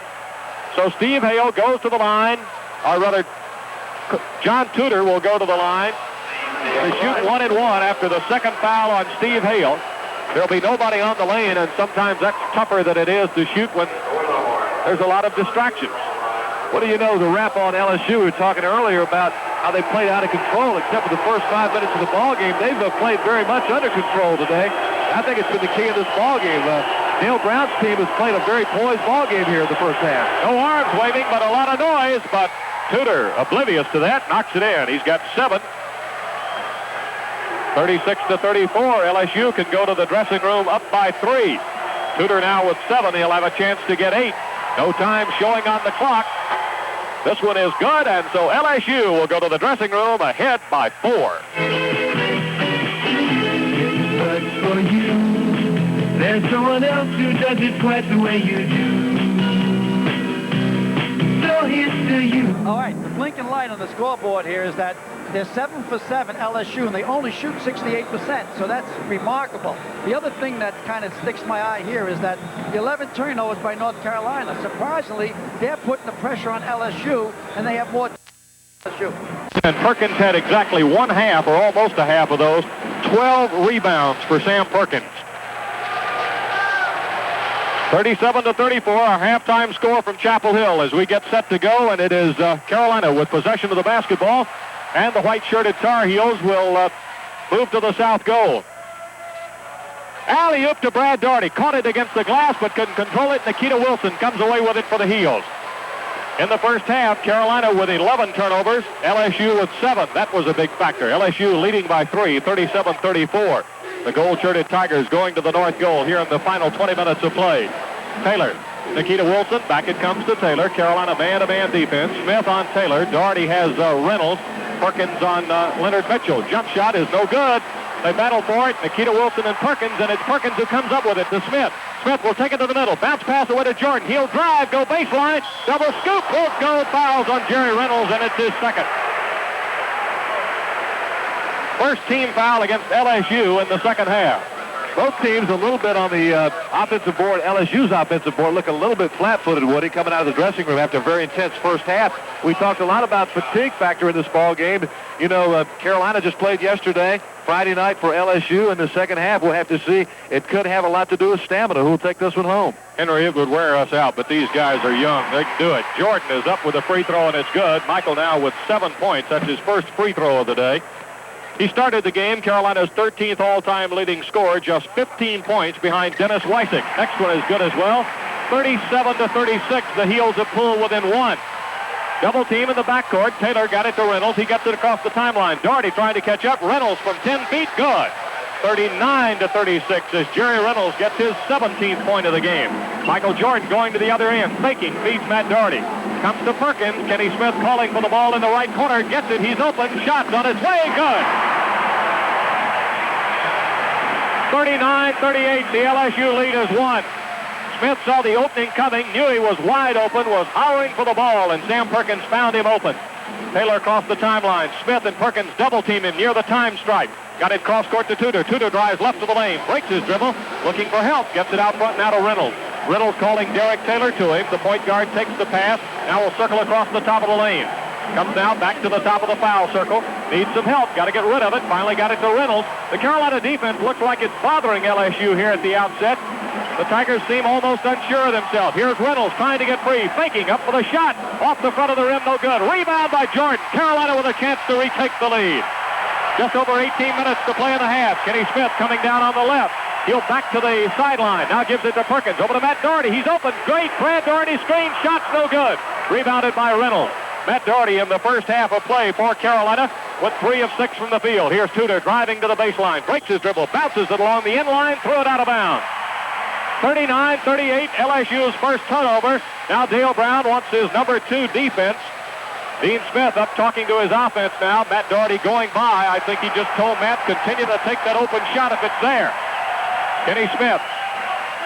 Speaker 7: So Steve Hale goes to the line, or rather, John Tudor will go to the line to shoot 1-1 after the second foul on Steve Hale. There'll be nobody on the lane, and sometimes that's tougher than it is to shoot when there's a lot of distractions.
Speaker 5: What do you know, the rap on LSU, we were talking earlier about how they played out of control, except for the first 5 minutes of the ball game. They've played very much under control today. I think it's been the key of this ball game. Dale Brown's team has played a very poised ball game here in the first half.
Speaker 7: No arms waving, but a lot of noise, but Tudor, oblivious to that, knocks it in. He's got 7. 36-34. LSU can go to the dressing room up by 3. Tudor now with 7. He'll have a chance to get 8. No time showing on the clock. This one is good, and so LSU will go to the dressing room ahead by 4.
Speaker 6: But for you, there's someone else who does it quite the way you do. So here's to you.
Speaker 2: All right, the blinking light on the scoreboard here is that They're 7 for 7, LSU, and they only shoot 68%, so that's remarkable. The other thing that kind of sticks my eye here is that the 11 turnovers by North Carolina, surprisingly, they're putting the pressure on LSU, and they have more LSU.
Speaker 5: And Perkins had exactly one half, or almost a half of those, 12 rebounds for Sam Perkins. 37-34, our halftime score from Chapel Hill as we get set to go, and it is Carolina with possession of the basketball, and the white-shirted Tar Heels will move to the south goal. Alley-oop to Brad Daugherty, caught it against the glass but couldn't control it. Nikita Wilson comes away with it for the Heels. In the first half, Carolina with 11 turnovers, LSU with 7. That was a big factor. LSU leading by 3, 37-34. The gold-shirted Tigers going to the north goal here in the final 20 minutes of play. Taylor, Nikita Wilson, back it comes to Taylor. Carolina man-to-man defense. Smith on Taylor. Daugherty has Reynolds. Perkins on Leonard Mitchell. Jump shot is no good. They battle for it. Nikita Wilson and Perkins, and it's Perkins who comes up with it to Smith. Smith will take it to the middle. Bounce pass away to Jordan. He'll drive, go baseline. Double scoop. Won't go. Fouls on Jerry Reynolds, and it's his second. First team foul against LSU in the second half. Both teams a little bit on the offensive board. LSU's offensive board look a little bit flat-footed, Woody, coming out of the dressing room after a very intense first half. We talked a lot about fatigue factor in this ball game. You know, Carolina just played yesterday, Friday night for LSU. In the second half, we'll have to see. It could have a lot to do with stamina. Who will take this one home? Henry, it would wear us out, but these guys are young. They can do it. Jordan is up with a free throw, and it's good. Michael now with 7 points. That's his first free throw of the day. He started the game, Carolina's 13th all-time leading scorer, just 15 points behind Dennis Wysick. Next one is good as well. 37-36, the Heels have pulled within 1. Double team in the backcourt. Taylor got it to Reynolds. He gets it across the timeline. Daugherty trying to catch up. Reynolds from 10 feet, good. 39-36 as Jerry Reynolds gets his 17th point of the game. Michael Jordan going to the other end, faking, feeds Matt Daugherty. Comes to Perkins. Kenny Smith calling for the ball in the right corner. Gets it. He's open. Shots on its way. Good. 39-38. The LSU lead is 1. Smith saw the opening coming, knew he was wide open, was hollering for the ball, and Sam Perkins found him open. Taylor across the timeline. Smith and Perkins double team him near the time stripe. Got it cross court to Tudor. Tudor drives left of the lane, breaks his dribble, looking for help, gets it out front now to Reynolds. Reynolds calling Derek Taylor to him. The point guard takes the pass. Now will circle across the top of the lane. Comes now back to the top of the foul circle. Needs some help. Got to get rid of it. Finally got it to Reynolds. The Carolina defense looks like it's bothering LSU here at the outset. The Tigers seem almost unsure of themselves. Here's Reynolds trying to get free. Faking up for the shot. Off the front of the rim. No good. Rebound by Jordan. Carolina with a chance to retake the lead. Just over 18 minutes to play in the half. Kenny Smith coming down on the left. He'll back to the sideline. Now gives it to Perkins. Over to Matt Daugherty. He's open. Great. Brad Daugherty screen. Shot's no good. Rebounded by Reynolds. Matt Daugherty in the first half of play for Carolina with 3 of 6 from the field. Here's Tudor driving to the baseline. Breaks his dribble. Bounces it along the inline. Threw it out of bounds. 39-38. LSU's first turnover. Now Dale Brown wants his number 2 defense. Dean Smith up talking to his offense now. Matt Daugherty going by. I think he just told Matt, continue to take that open shot if it's there. Kenny Smith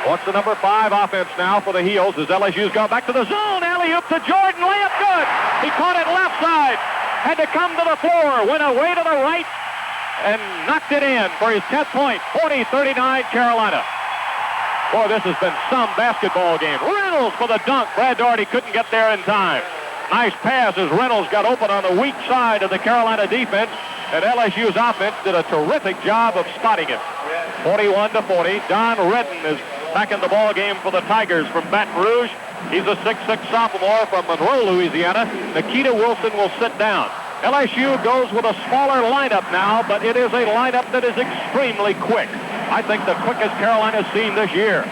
Speaker 5: wants the number 5 offense now for the Heels as LSU's gone back to the zone. Alley-oop to Jordan. Layup good. He caught it left side. Had to come to the floor. Went away to the right and knocked it in for his 10th point. 40-39 Carolina. Boy, this has been some basketball game. Reynolds for the dunk. Brad Daugherty couldn't get there in time. Nice pass as Reynolds got open on the weak side of the Carolina defense, and LSU's offense did a terrific job of spotting it. 41-40. Don Redden is back in the ball game for the Tigers from Baton Rouge. He's a 6'6 sophomore from Monroe, Louisiana. Nikita Wilson will sit down. LSU goes with a smaller lineup now, but it is a lineup that is extremely quick. I think the quickest Carolina's seen this year.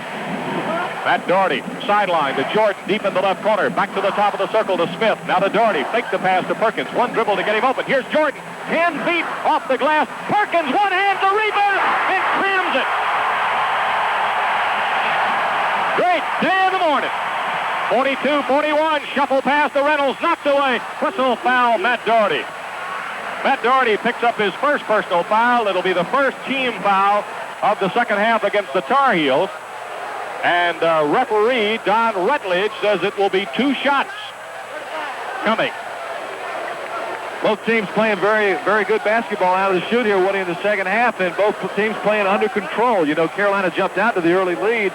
Speaker 5: Matt Daugherty, sideline to Jordan, deep in the left corner. Back to the top of the circle to Smith. Now to Daugherty. Fake the pass to Perkins. One dribble to get him open. Here's Jordan. 10 feet off the glass. Perkins, one hand to rebound, and crams it. Great day in the morning. 42-41. Shuffle pass to Reynolds. Knocked away. Whistle foul, Matt Daugherty. Matt Daugherty picks up his first personal foul. It'll be the first team foul of the second half against the Tar Heels. And referee Don Rutledge says it will be 2 shots coming. Both teams playing very, very good basketball out of the chute here, Woody, in the second half, and both teams playing under control. You know, Carolina jumped out to the early lead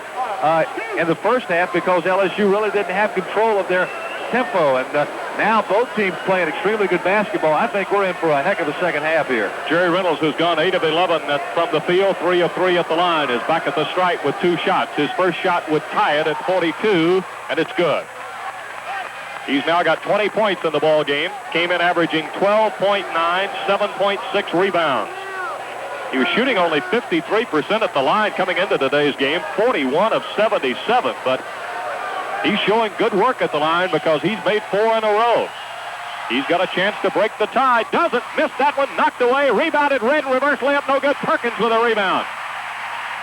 Speaker 5: in the first half because LSU really didn't have control of their tempo, and now both teams playing extremely good basketball. I think we're in for a heck of a second half here.
Speaker 4: Jerry Reynolds, who's gone 8 of 11 from the field, 3 of 3 at the line, is back at the stripe with 2 shots. His first shot would tie it at 42, and it's good. He's now got 20 points in the ball game. Came in averaging 12.9, 7.6 rebounds. He was shooting only 53% at the line coming into today's game, 41 of 77, but he's showing good work at the line because he's made 4 in a row. He's got a chance to break the tie. Doesn't. Miss that one. Knocked away. Rebounded. Redden. Reverse layup. No good. Perkins with a rebound.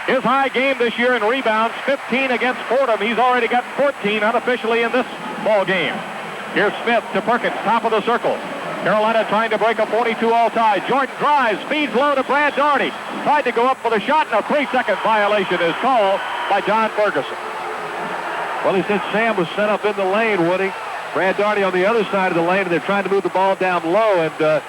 Speaker 4: His high game this year in rebounds, 15 against Fordham. He's already got 14 unofficially in this ball game. Here's Smith to Perkins, top of the circle. Carolina trying to break a 42-all tie. Jordan drives, feeds low to Brad Daugherty. Tried to go up for the shot, and a 3-second violation is called by Don Ferguson.
Speaker 5: Well, he said Sam was set up in the lane, Woody. Brad Daugherty on the other side of the lane, and they're trying to move the ball down low, and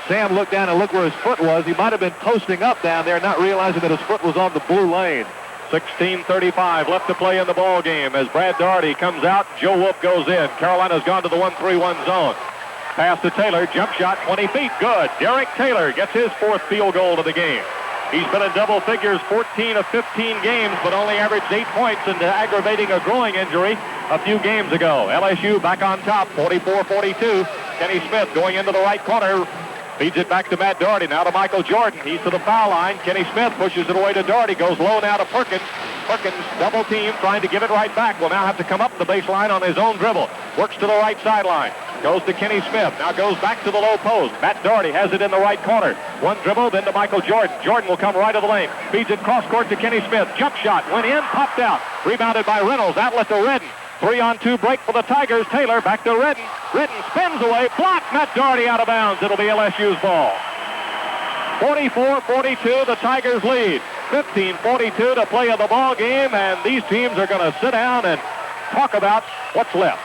Speaker 5: Sam looked down and looked where his foot was. He might have been posting up down there, not realizing that his foot was on the blue lane.
Speaker 4: 16:35 left to play in the ball game as Brad Daugherty comes out. Joe Wolf goes in. Carolina's gone to the 1-3-1 zone. Pass to Taylor. Jump shot, 20 feet. Good. Derek Taylor gets his 4th field goal of the game. He's been in double figures 14 of 15 games, but only averaged 8 points into aggravating a groin injury a few games ago. LSU back on top, 44-42. Kenny Smith going into the right corner. Feeds it back to Matt Daugherty. Now to Michael Jordan. He's to the foul line. Kenny Smith pushes it away to Daugherty. Goes low now to Perkins. Perkins double team trying to give it right back. Will now have to come up the baseline on his own dribble. Works to the right sideline. Goes to Kenny Smith. Now goes back to the low post. Matt Daugherty has it in the right corner. One dribble, then to Michael Jordan. Jordan will come right of the lane. Feeds it cross court to Kenny Smith. Jump shot. Went in. Popped out. Rebounded by Reynolds. Outlet to Redden. 3-on-2 break for the Tigers. Taylor back to Redden. Redden spins away. Blocked. Matt Daugherty out of bounds. It'll be LSU's ball. 44-42, the Tigers lead. 15-42 to play in the ball game, and these teams are going to sit down and talk about what's left.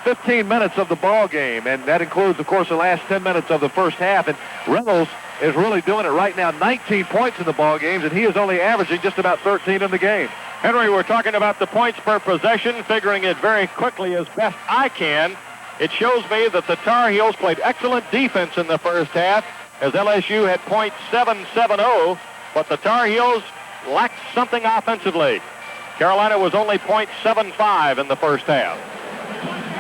Speaker 5: 15 minutes of the ball game, and that includes, of course, the last 10 minutes of the first half. And Reynolds is really doing it right now. 19 points in the ball games, and he is only averaging just about 13 in the game.
Speaker 4: Henry, we're talking about the points per possession, figuring it very quickly as best I can. It shows me that the Tar Heels played excellent defense in the first half, as LSU had .770, but the Tar Heels lacked something offensively. Carolina was only .75 in the first half,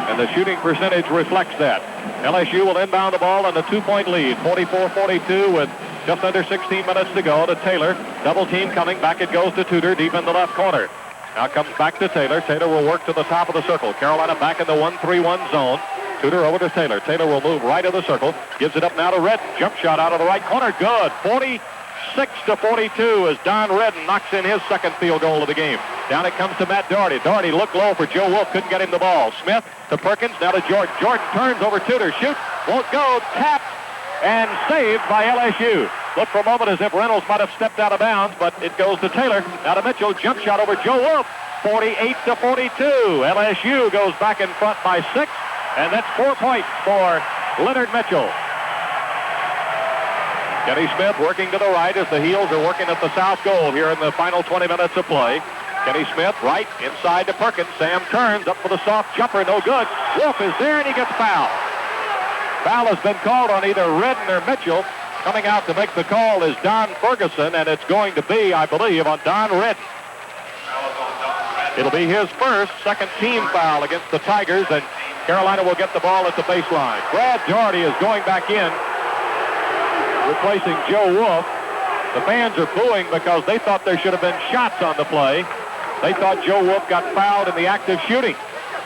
Speaker 4: and the shooting percentage reflects that. LSU will inbound the ball in a 2-point lead, 44-42 with just under 16 minutes to go to Taylor. Double team coming. Back it goes to Tudor deep in the left corner. Now comes back to Taylor. Taylor will work to the top of the circle. Carolina back in the 1-3-1 zone. Tudor over to Taylor. Taylor will move right of the circle. Gives it up now to Redden. Jump shot out of the right corner. Good. 46-42 as Don Redden knocks in his 2nd field goal of the game. Down it comes to Matt Daugherty. Daugherty looked low for Joe Wolf. Couldn't get him the ball. Smith to Perkins. Now to Jordan. Jordan turns over Tudor. Shoots. Won't go. Tapped and saved by LSU. Looked for a moment as if Reynolds might have stepped out of bounds, but it goes to Taylor. Now to Mitchell. Jump shot over Joe Wolf. 48-42. LSU goes back in front by 6, and that's 4 points for Leonard Mitchell. Kenny Smith working to the right as the Heels are working at the south goal here in the final 20 minutes of play. Kenny Smith right inside to Perkins. Sam turns up for the soft jumper. No good. Wolf is there, and he gets fouled. Foul has been called on either Redden or Mitchell. Coming out to make the call is Don Ferguson, and it's going to be, I believe, on Don Redden. It'll be his first, 2nd team foul against the Tigers, and Carolina will get the ball at the baseline. Brad Daugherty is going back in, replacing Joe Wolf. The fans are booing because they thought there should have been shots on the play. They thought Joe Wolf got fouled in the act of shooting.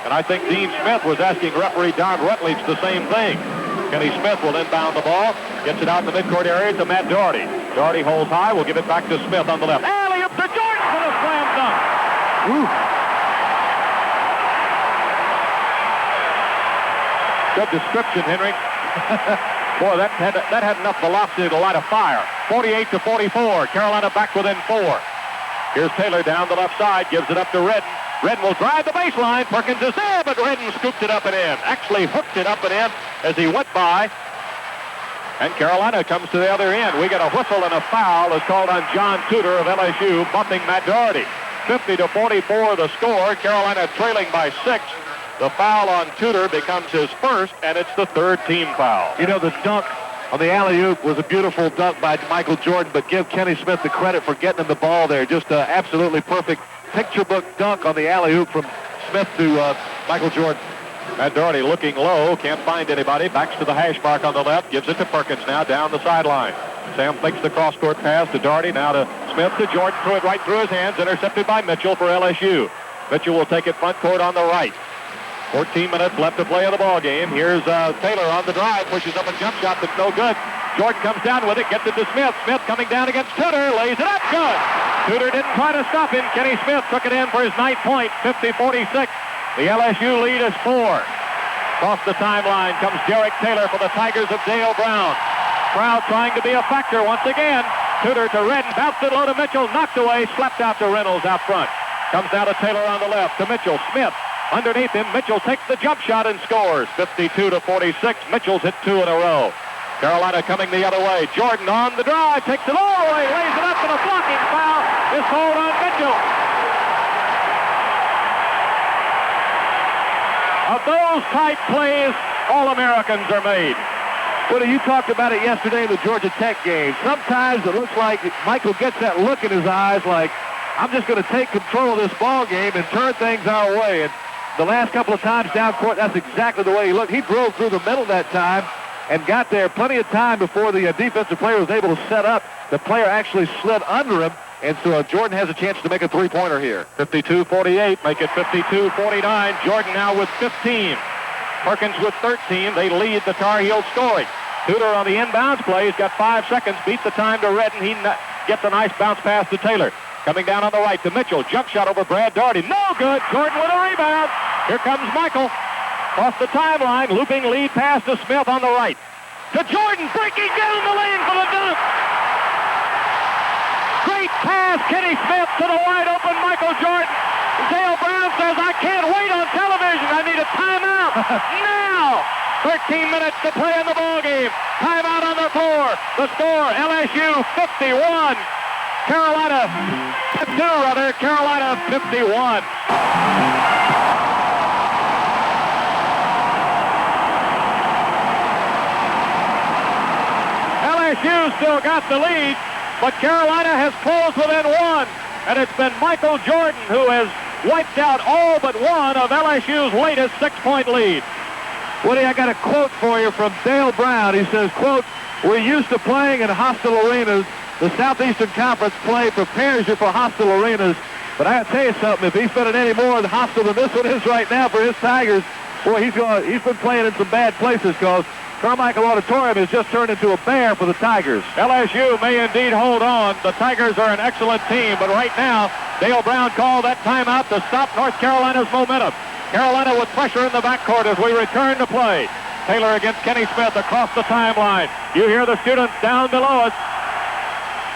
Speaker 4: And I think Dean Smith was asking referee Don Rutledge the same thing. Kenny Smith will inbound the ball, gets it out in the midcourt area to Matt Daugherty. Daugherty holds high, will give it back to Smith on the left. Alley-oop to Jordan for the slam dunk. Ooh. Good description, Henry. Boy, that had enough velocity to light a fire. 48-44. Carolina back within 4. Here's Taylor down the left side, gives it up to Redden. Redden will drive the baseline. Perkins is there, but Redden scooped it up and in. Actually hooked it up and in as he went by
Speaker 5: And Carolina comes to the other end. We get a whistle and a foul is called on John Tudor of LSU, bumping Matt Daugherty. 50-44 the score. Carolina trailing by 6. The foul on Tudor becomes his first, and it's the third team foul.
Speaker 7: You know, the dunk on the alley-oop was a beautiful dunk by Michael Jordan, but give Kenny Smith the credit for getting him the ball there. Just an absolutely perfect picture book dunk on the alley-oop from Smith to Michael Jordan.
Speaker 5: Matt Daugherty looking low, can't find anybody. Backs to the hash mark on the left, gives it to Perkins now down the sideline. Sam fakes the cross-court pass to Daugherty, now to Smith to Jordan, threw it right through his hands, intercepted by Mitchell for LSU. Mitchell will take it front court on the right. 14 minutes left to play in the ball game. Here's Taylor on the drive, pushes up a jump shot that's no good. Jordan comes down with it, gets it to Smith. Smith coming down against Tudor, lays it up, good. Tudor didn't try to stop him. Kenny Smith took it in for his 9th point, 50-46. The LSU lead is 4. Across the timeline comes Derek Taylor for the Tigers of Dale Brown. Crowd trying to be a factor once again. Tudor to Redden, bounced it low to Mitchell, knocked away, slapped out to Reynolds out front. Comes now to Taylor on the left, to Mitchell. Smith underneath him. Mitchell takes the jump shot and scores. 52-46. Mitchell's hit 2 in a row. Carolina coming the other way. Jordan on the drive, takes it all the way, lays it up, and a blocking foul is called on Mitchell. Of those type plays, All-Americans are made.
Speaker 7: Woody, you talked about it yesterday in the Georgia Tech game. Sometimes it looks like Michael gets that look in his eyes like, I'm just going to take control of this ball game and turn things our way. And the last couple of times down court, that's exactly the way he looked. He drove through the middle that time and got there plenty of time before the defensive player was able to set up. The player actually slid under him, and so Jordan has a chance to make a three-pointer here.
Speaker 5: 52-48, make it 52-49. Jordan now with 15. Perkins with 13. They lead the Tar Heels scoring. Tudor on the inbounds play. He's got 5 seconds. Beat the time to Redden. He gets a nice bounce pass to Taylor. Coming down on the right to Mitchell. Jump shot over Brad Daugherty. No good. Jordan with a rebound. Here comes Michael. Across the timeline. Looping lead pass to Smith on the right. To Jordan. Breaking down the lane for the dunk. Great pass. Kenny Smith to the wide open Michael Jordan. Dale Brown says, I can't wait on television. I need a timeout. Now. 13 minutes to play in the ball game. Timeout on the floor. The score, LSU 51. Carolina 51. LSU still got the lead, but Carolina has closed within 1. And it's been Michael Jordan who has wiped out all but one of LSU's latest 6-point lead.
Speaker 7: Woody, I got a quote for you from Dale Brown. He says, quote, we're used to playing in hostile arenas. The Southeastern Conference play prepares you for hostile arenas. But I gotta tell you something, if he's been in any more hostile than this one is right now for his Tigers, boy, he's been playing in some bad places because Carmichael Auditorium has just turned into a bear for the Tigers.
Speaker 5: LSU may indeed hold on. The Tigers are an excellent team, but right now, Dale Brown called that timeout to stop North Carolina's momentum. Carolina with pressure in the backcourt as we return to play. Taylor against Kenny Smith across the timeline. You hear the students down below us.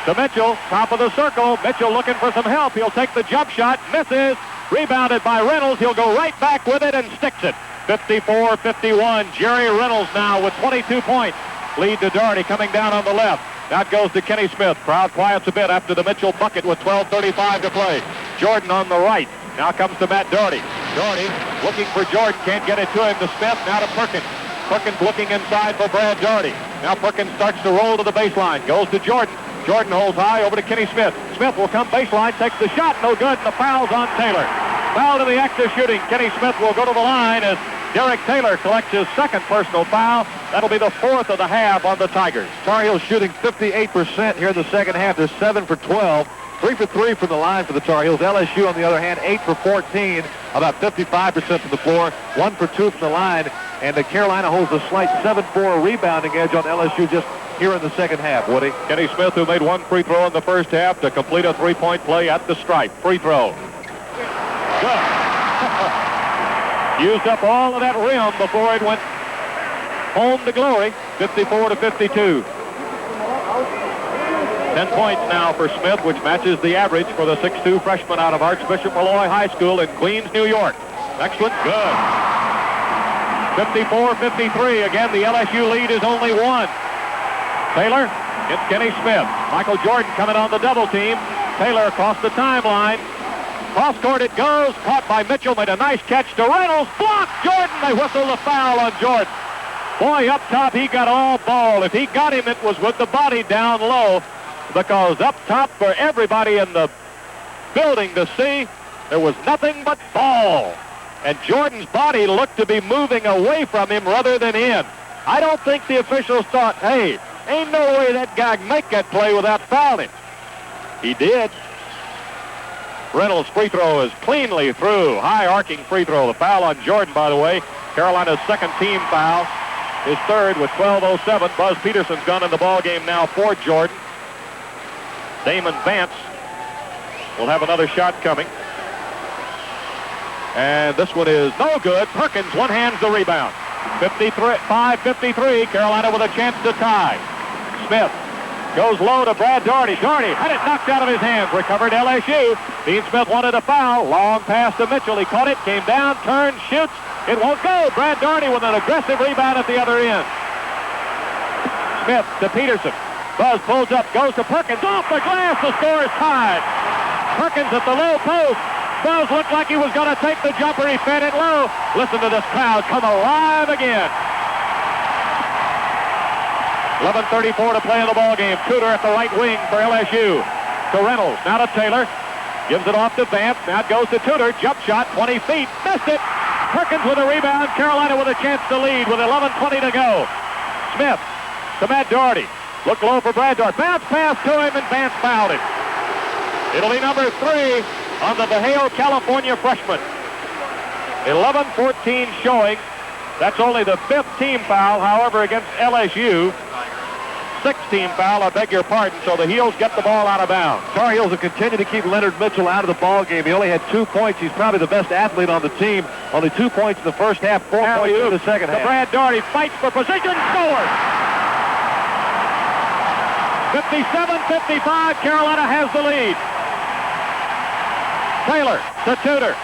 Speaker 5: To Mitchell, top of the circle. Mitchell looking for some help. He'll take the jump shot, misses. Rebounded by Reynolds. He'll go right back with it and sticks it. 54-51. Jerry Reynolds now with 22 points. Lead to Daugherty coming down on the left. That goes to Kenny Smith. Crowd quiets a bit after the Mitchell bucket with 12:35 to play. Jordan on the right. Now comes to Matt Daugherty. Daugherty looking for Jordan. Can't get it to him. To Smith. Now to Perkins. Perkins looking inside for Brad Daugherty. Now Perkins starts to roll to the baseline. Goes to Jordan. Jordan holds high over to Kenny Smith. Smith will come baseline. Takes the shot. No good. And the foul's on Taylor. Foul to the act of shooting. Kenny Smith will go to the line as Derek Taylor collects his second personal foul. That'll be the 4th of the half on the Tigers.
Speaker 7: Tar Heels shooting 58% here in the second half. They're 7 for 12. 3 for 3 from the line for the Tar Heels. LSU, on the other hand, 8 for 14, about 55% from the floor, 1 for 2 from the line. And the Carolina holds a slight 7-4 rebounding edge on LSU just here in the second half, Woody.
Speaker 5: Kenny Smith, who made 1 free throw in the first half to complete a 3-point play at the stripe. Free throw. Good. Used up all of that rim before it went home to glory. 54-52. 10 points now for Smith, which matches the average for the 6'2 freshman out of Archbishop Malloy High School in Queens, New York. Next one, good. 54-53. Again, the LSU lead is only 1. Taylor hits Kenny Smith. Michael Jordan coming on the double team. Taylor across the timeline. Cross court it goes. Caught by Mitchell. Made a nice catch to Reynolds. Blocked Jordan. They whistle the foul on Jordan. Boy, up top, he got all ball. If he got him, it was with the body down low, because up top for everybody in the building to see, there was nothing but ball. And Jordan's body looked to be moving away from him rather than in. I don't think the officials thought, hey, ain't no way that guy can make that play without fouling him. He did. Reynolds' free throw is cleanly through. High arcing free throw. The foul on Jordan, by the way. Carolina's second team foul. His third with 12:07. Buzz Peterson's gone in the ball game now for Jordan. Damon Vance will have another shot coming. And this one is no good. Perkins one-hands the rebound. 5:53. Carolina with a chance to tie. Smith goes low to Brad Daugherty. Daugherty had it knocked out of his hands. Recovered LSU. Dean Smith wanted a foul. Long pass to Mitchell. He caught it, came down, turned, shoots. It won't go. Brad Daugherty with an aggressive rebound at the other end. Smith to Peterson. Buzz pulls up, goes to Perkins. Off the glass, the score is tied. Perkins at the low post. Buzz looked like he was going to take the jumper. He fed it low. Listen to this crowd come alive again. 11:34 to play in the ball game. Tudor at the right wing for LSU. To Reynolds. Now to Taylor. Gives it off to Vance. Now it goes to Tudor. Jump shot, 20 feet. Missed it. Perkins with a rebound. Carolina with a chance to lead with 11:20 to go. Smith to Matt Daugherty. Look low for Brad Daugherty. Bounce pass to him, and Vance fouled him. It'll be number 3 on the Vallejo, California freshman. 11-14 showing. That's only the 5th team foul, however, against LSU. 6th team foul, I beg your pardon, so the Heels get the ball out of bounds.
Speaker 7: Tar Heels will continue to keep Leonard Mitchell out of the ball game. He only had 2 points. He's probably the best athlete on the team. Only 2 points in the first half, 4 points in the second half.
Speaker 5: Brad Daugherty fights for position, scores! 57-55, Carolina has the lead. Taylor to Tudor.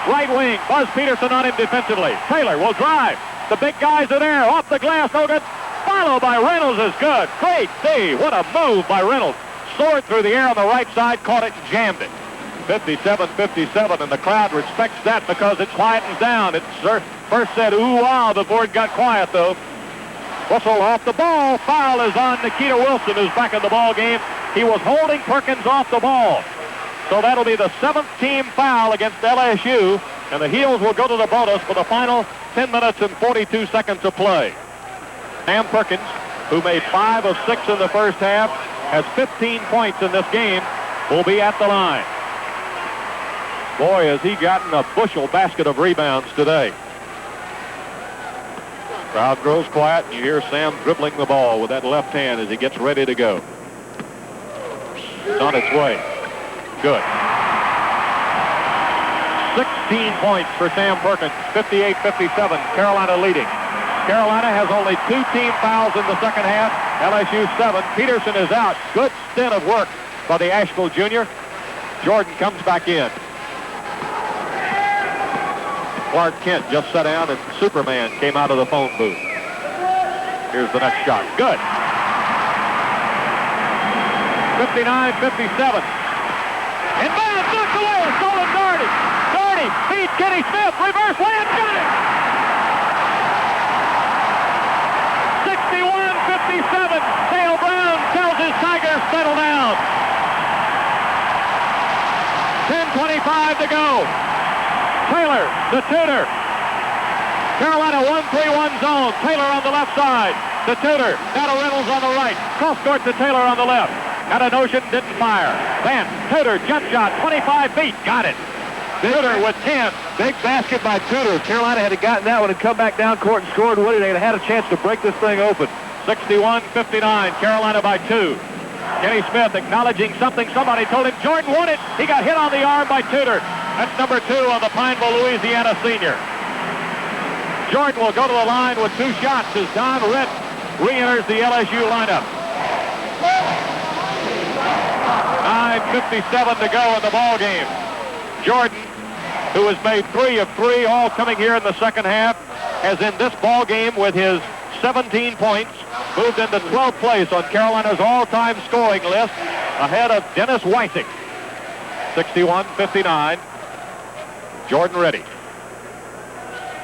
Speaker 5: Right wing, Buzz Peterson on him defensively. Taylor will drive. The big guys are there. Off the glass, no good. Followed by Reynolds is good. Great D. What a move by Reynolds. Soared through the air on the right side, caught it and jammed it. 57-57, and the crowd respects that because it quietens down. It first said, ooh, wow, before it got quiet, though. Whistle off the ball. Foul is on Nikita Wilson, who's back in the ball game. He was holding Perkins off the ball. So that'll be the 7th team foul against LSU, and the Heels will go to the bonus for the final 10 minutes and 42 seconds of play. Sam Perkins, who made 5 of 6 in the first half, has 15 points in this game, will be at the line. Boy, has he gotten a bushel basket of rebounds today. Crowd grows quiet, and you hear Sam dribbling the ball with that left hand as he gets ready to go. It's on its way. Good. 16 points for Sam Perkins, 58-57, Carolina leading. Carolina has only 2 team fouls in the second half, LSU 7. Peterson is out. Good stint of work by the Asheville junior. Jordan comes back in. Clark Kent just sat down, and Superman came out of the phone booth. Here's the next shot. Good. 59-57. And bounds, knocked away, stolen Daugherty. Daugherty beats Kenny Smith. Reverse layup, got it. 61-57. Dale Brown tells his Tigers settle down. 10:25 to go. Taylor to Tudor. Carolina 1-3-1 zone. Taylor on the left side to Tudor. Now to Reynolds on the right. Cross court to Taylor on the left. Had a notion, didn't fire. Vance, Tudor, jump shot, 25 feet, got it. Tudor with 10.
Speaker 7: Big basket by Tudor. Carolina had gotten that one and come back down court and scored with it. They had a chance to break this thing open.
Speaker 5: 61-59, Carolina by 2. Kenny Smith acknowledging something. Somebody told him Jordan won it. He got hit on the arm by Tudor. That's number 2 on the Pineville, Louisiana senior. Jordan will go to the line with 2 shots as Don Rett re-enters the LSU lineup. 9:57 to go in the ball game. Jordan, who has made 3 of 3, all coming here in the second half, has in this ball game with his 17 points moved into 12th place on Carolina's all-time scoring list, ahead of Dennis Weissing. 61-59. Jordan ready.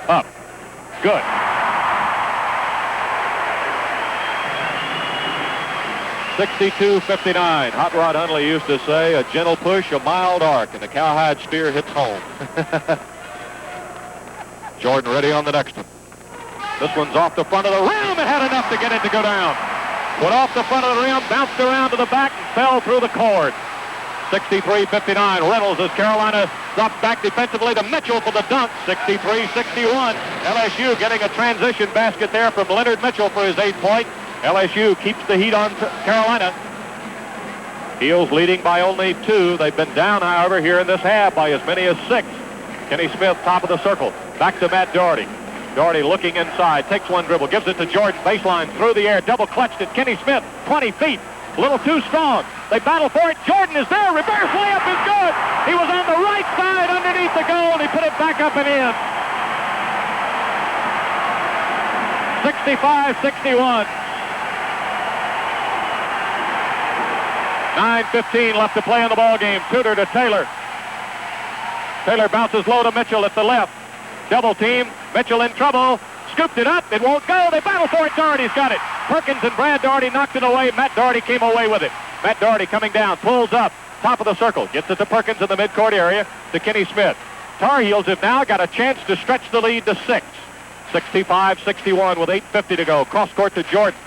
Speaker 5: Up. Good. $62.59. Hot Rod Hundley used to say, a gentle push, a mild arc, and the cowhide spear hits home. Jordan ready on the next one. This one's off the front of the rim. It had enough to get it to go down. Went off the front of the rim, bounced around to the back, and fell through the cord. 63-59. Reynolds as Carolina drops back defensively to Mitchell for the dunk. 63-61. LSU getting a transition basket there from Leonard Mitchell for his 8-point. LSU keeps the heat on Carolina. Heels leading by only 2. They've been down, however, here in this half by as many as 6. Kenny Smith, top of the circle. Back to Matt Daugherty. Daugherty looking inside, takes one dribble, gives it to Jordan, baseline, through the air, double clutched it. Kenny Smith, 20 feet, a little too strong. They battle for it. Jordan is there. Reverse layup is good. He was on the right side underneath the goal, and he put it back up and in. 65-61. 9:15 left to play in the ball game. Tudor to Taylor. Taylor bounces low to Mitchell at the left. Double team. Mitchell in trouble. Scooped it up. It won't go. They battle for it. Daugherty's got it. Perkins and Brad Daugherty knocked it away. Matt Daugherty came away with it. Matt Daugherty coming down. Pulls up. Top of the circle. Gets it to Perkins in the midcourt area to Kenny Smith. Tar Heels have now got a chance to stretch the lead to 6. 65-61 with 8:50 to go. Cross court to Jordan.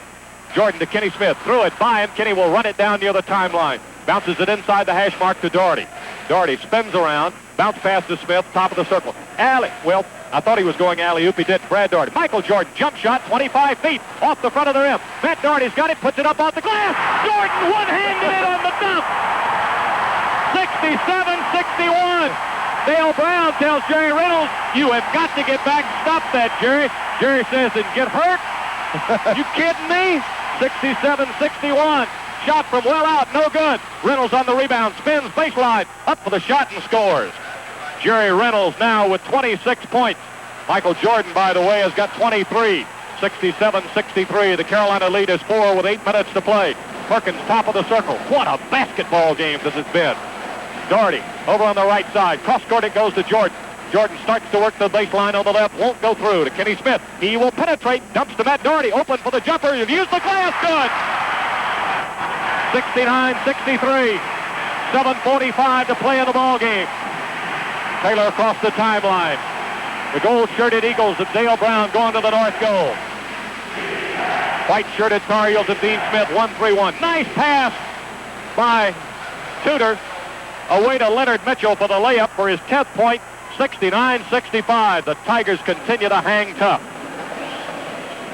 Speaker 5: Jordan to Kenny Smith. Threw it by him. Kenny will run it down near the timeline. Bounces it inside the hash mark to Daugherty. Daugherty spins around. Bounce pass to Smith. Top of the circle. Alley. Well, I thought he was going alley-oop. He did. Brad Daugherty. Michael Jordan. Jump shot. 25 feet. Off the front of the rim. Matt Daugherty's got it. Puts it up off the glass. Jordan one-handed it on the dump. 67-61. Dale Brown tells Jerry Reynolds, you have got to get back and stop that, Jerry. Jerry says, and get hurt? You kidding me? 67-61. Shot from well out, no good. Reynolds on the rebound, spins baseline, up for the shot and scores. Jerry Reynolds now with 26 points. Michael Jordan, by the way, has got 23. 67-63. The Carolina lead is 4 with 8 minutes to play. Perkins, top of the circle. What a basketball game this has been. Daugherty over on the right side. Cross-court it goes to Jordan. Jordan starts to work the baseline on the left. Won't go through to Kenny Smith. He will penetrate. Dumps to Matt Daugherty. Open for the jumper. You've used the glass. Good. 69-63. 7:45 to play in the ball game. Taylor across the timeline. The gold-shirted Eagles of Dale Brown going to the north goal. White-shirted Tar Heels of Dean Smith. 1-3-1. Nice pass by Tudor. Away to Leonard Mitchell for the layup for his 10th point. 69-65. The Tigers continue to hang tough.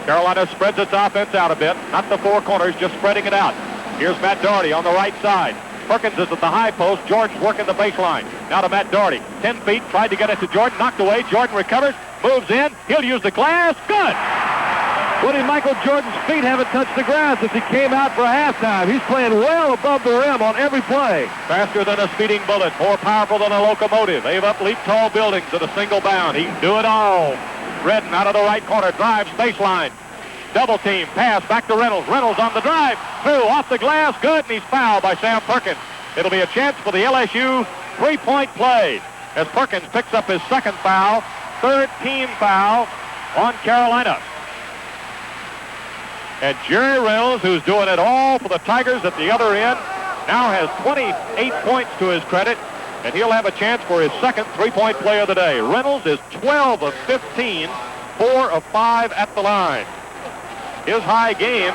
Speaker 5: Carolina spreads its offense out a bit. Not the four corners, just spreading it out. Here's Matt Daugherty on the right side. Perkins is at the high post. Jordan's working the baseline. Now to Matt Daugherty. 10 feet, tried to get it to Jordan. Knocked away. Jordan recovers. Moves in. He'll use the glass. Good.
Speaker 7: Woody, Michael Jordan's feet haven't touched the ground since he came out for halftime. He's playing well above the rim on every play.
Speaker 5: Faster than a speeding bullet. More powerful than a locomotive. They've upleaped tall buildings at a single bound. He can do it all. Redden out of the right corner. Drives baseline. Double team. Pass back to Reynolds. Reynolds on the drive. Through. Off the glass. Good. And he's fouled by Sam Perkins. It'll be a chance for the LSU three-point play as Perkins picks up his second foul. Third team foul on Carolina. And Jerry Reynolds, who's doing it all for the Tigers at the other end, now has 28 points to his credit, and he'll have a chance for his second three-point play of the day. Reynolds is 12 of 15, 4 of 5 at the line. His high game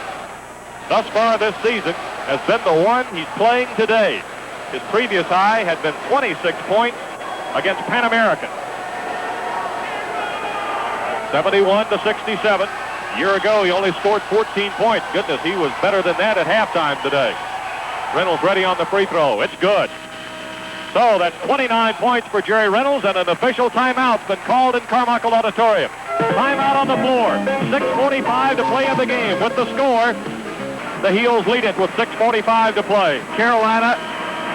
Speaker 5: thus far this season has been the one he's playing today. His previous high had been 26 points against Pan American. 71-67. A year ago, he only scored 14 points. Goodness, he was better than that at halftime today. Reynolds ready on the free throw. It's good. So that's 29 points for Jerry Reynolds, and an official timeout's been called in Carmichael Auditorium. Timeout on the floor. 6:45 to play in the game. With the score, the Heels lead it with 6:45 to play.
Speaker 7: Carolina,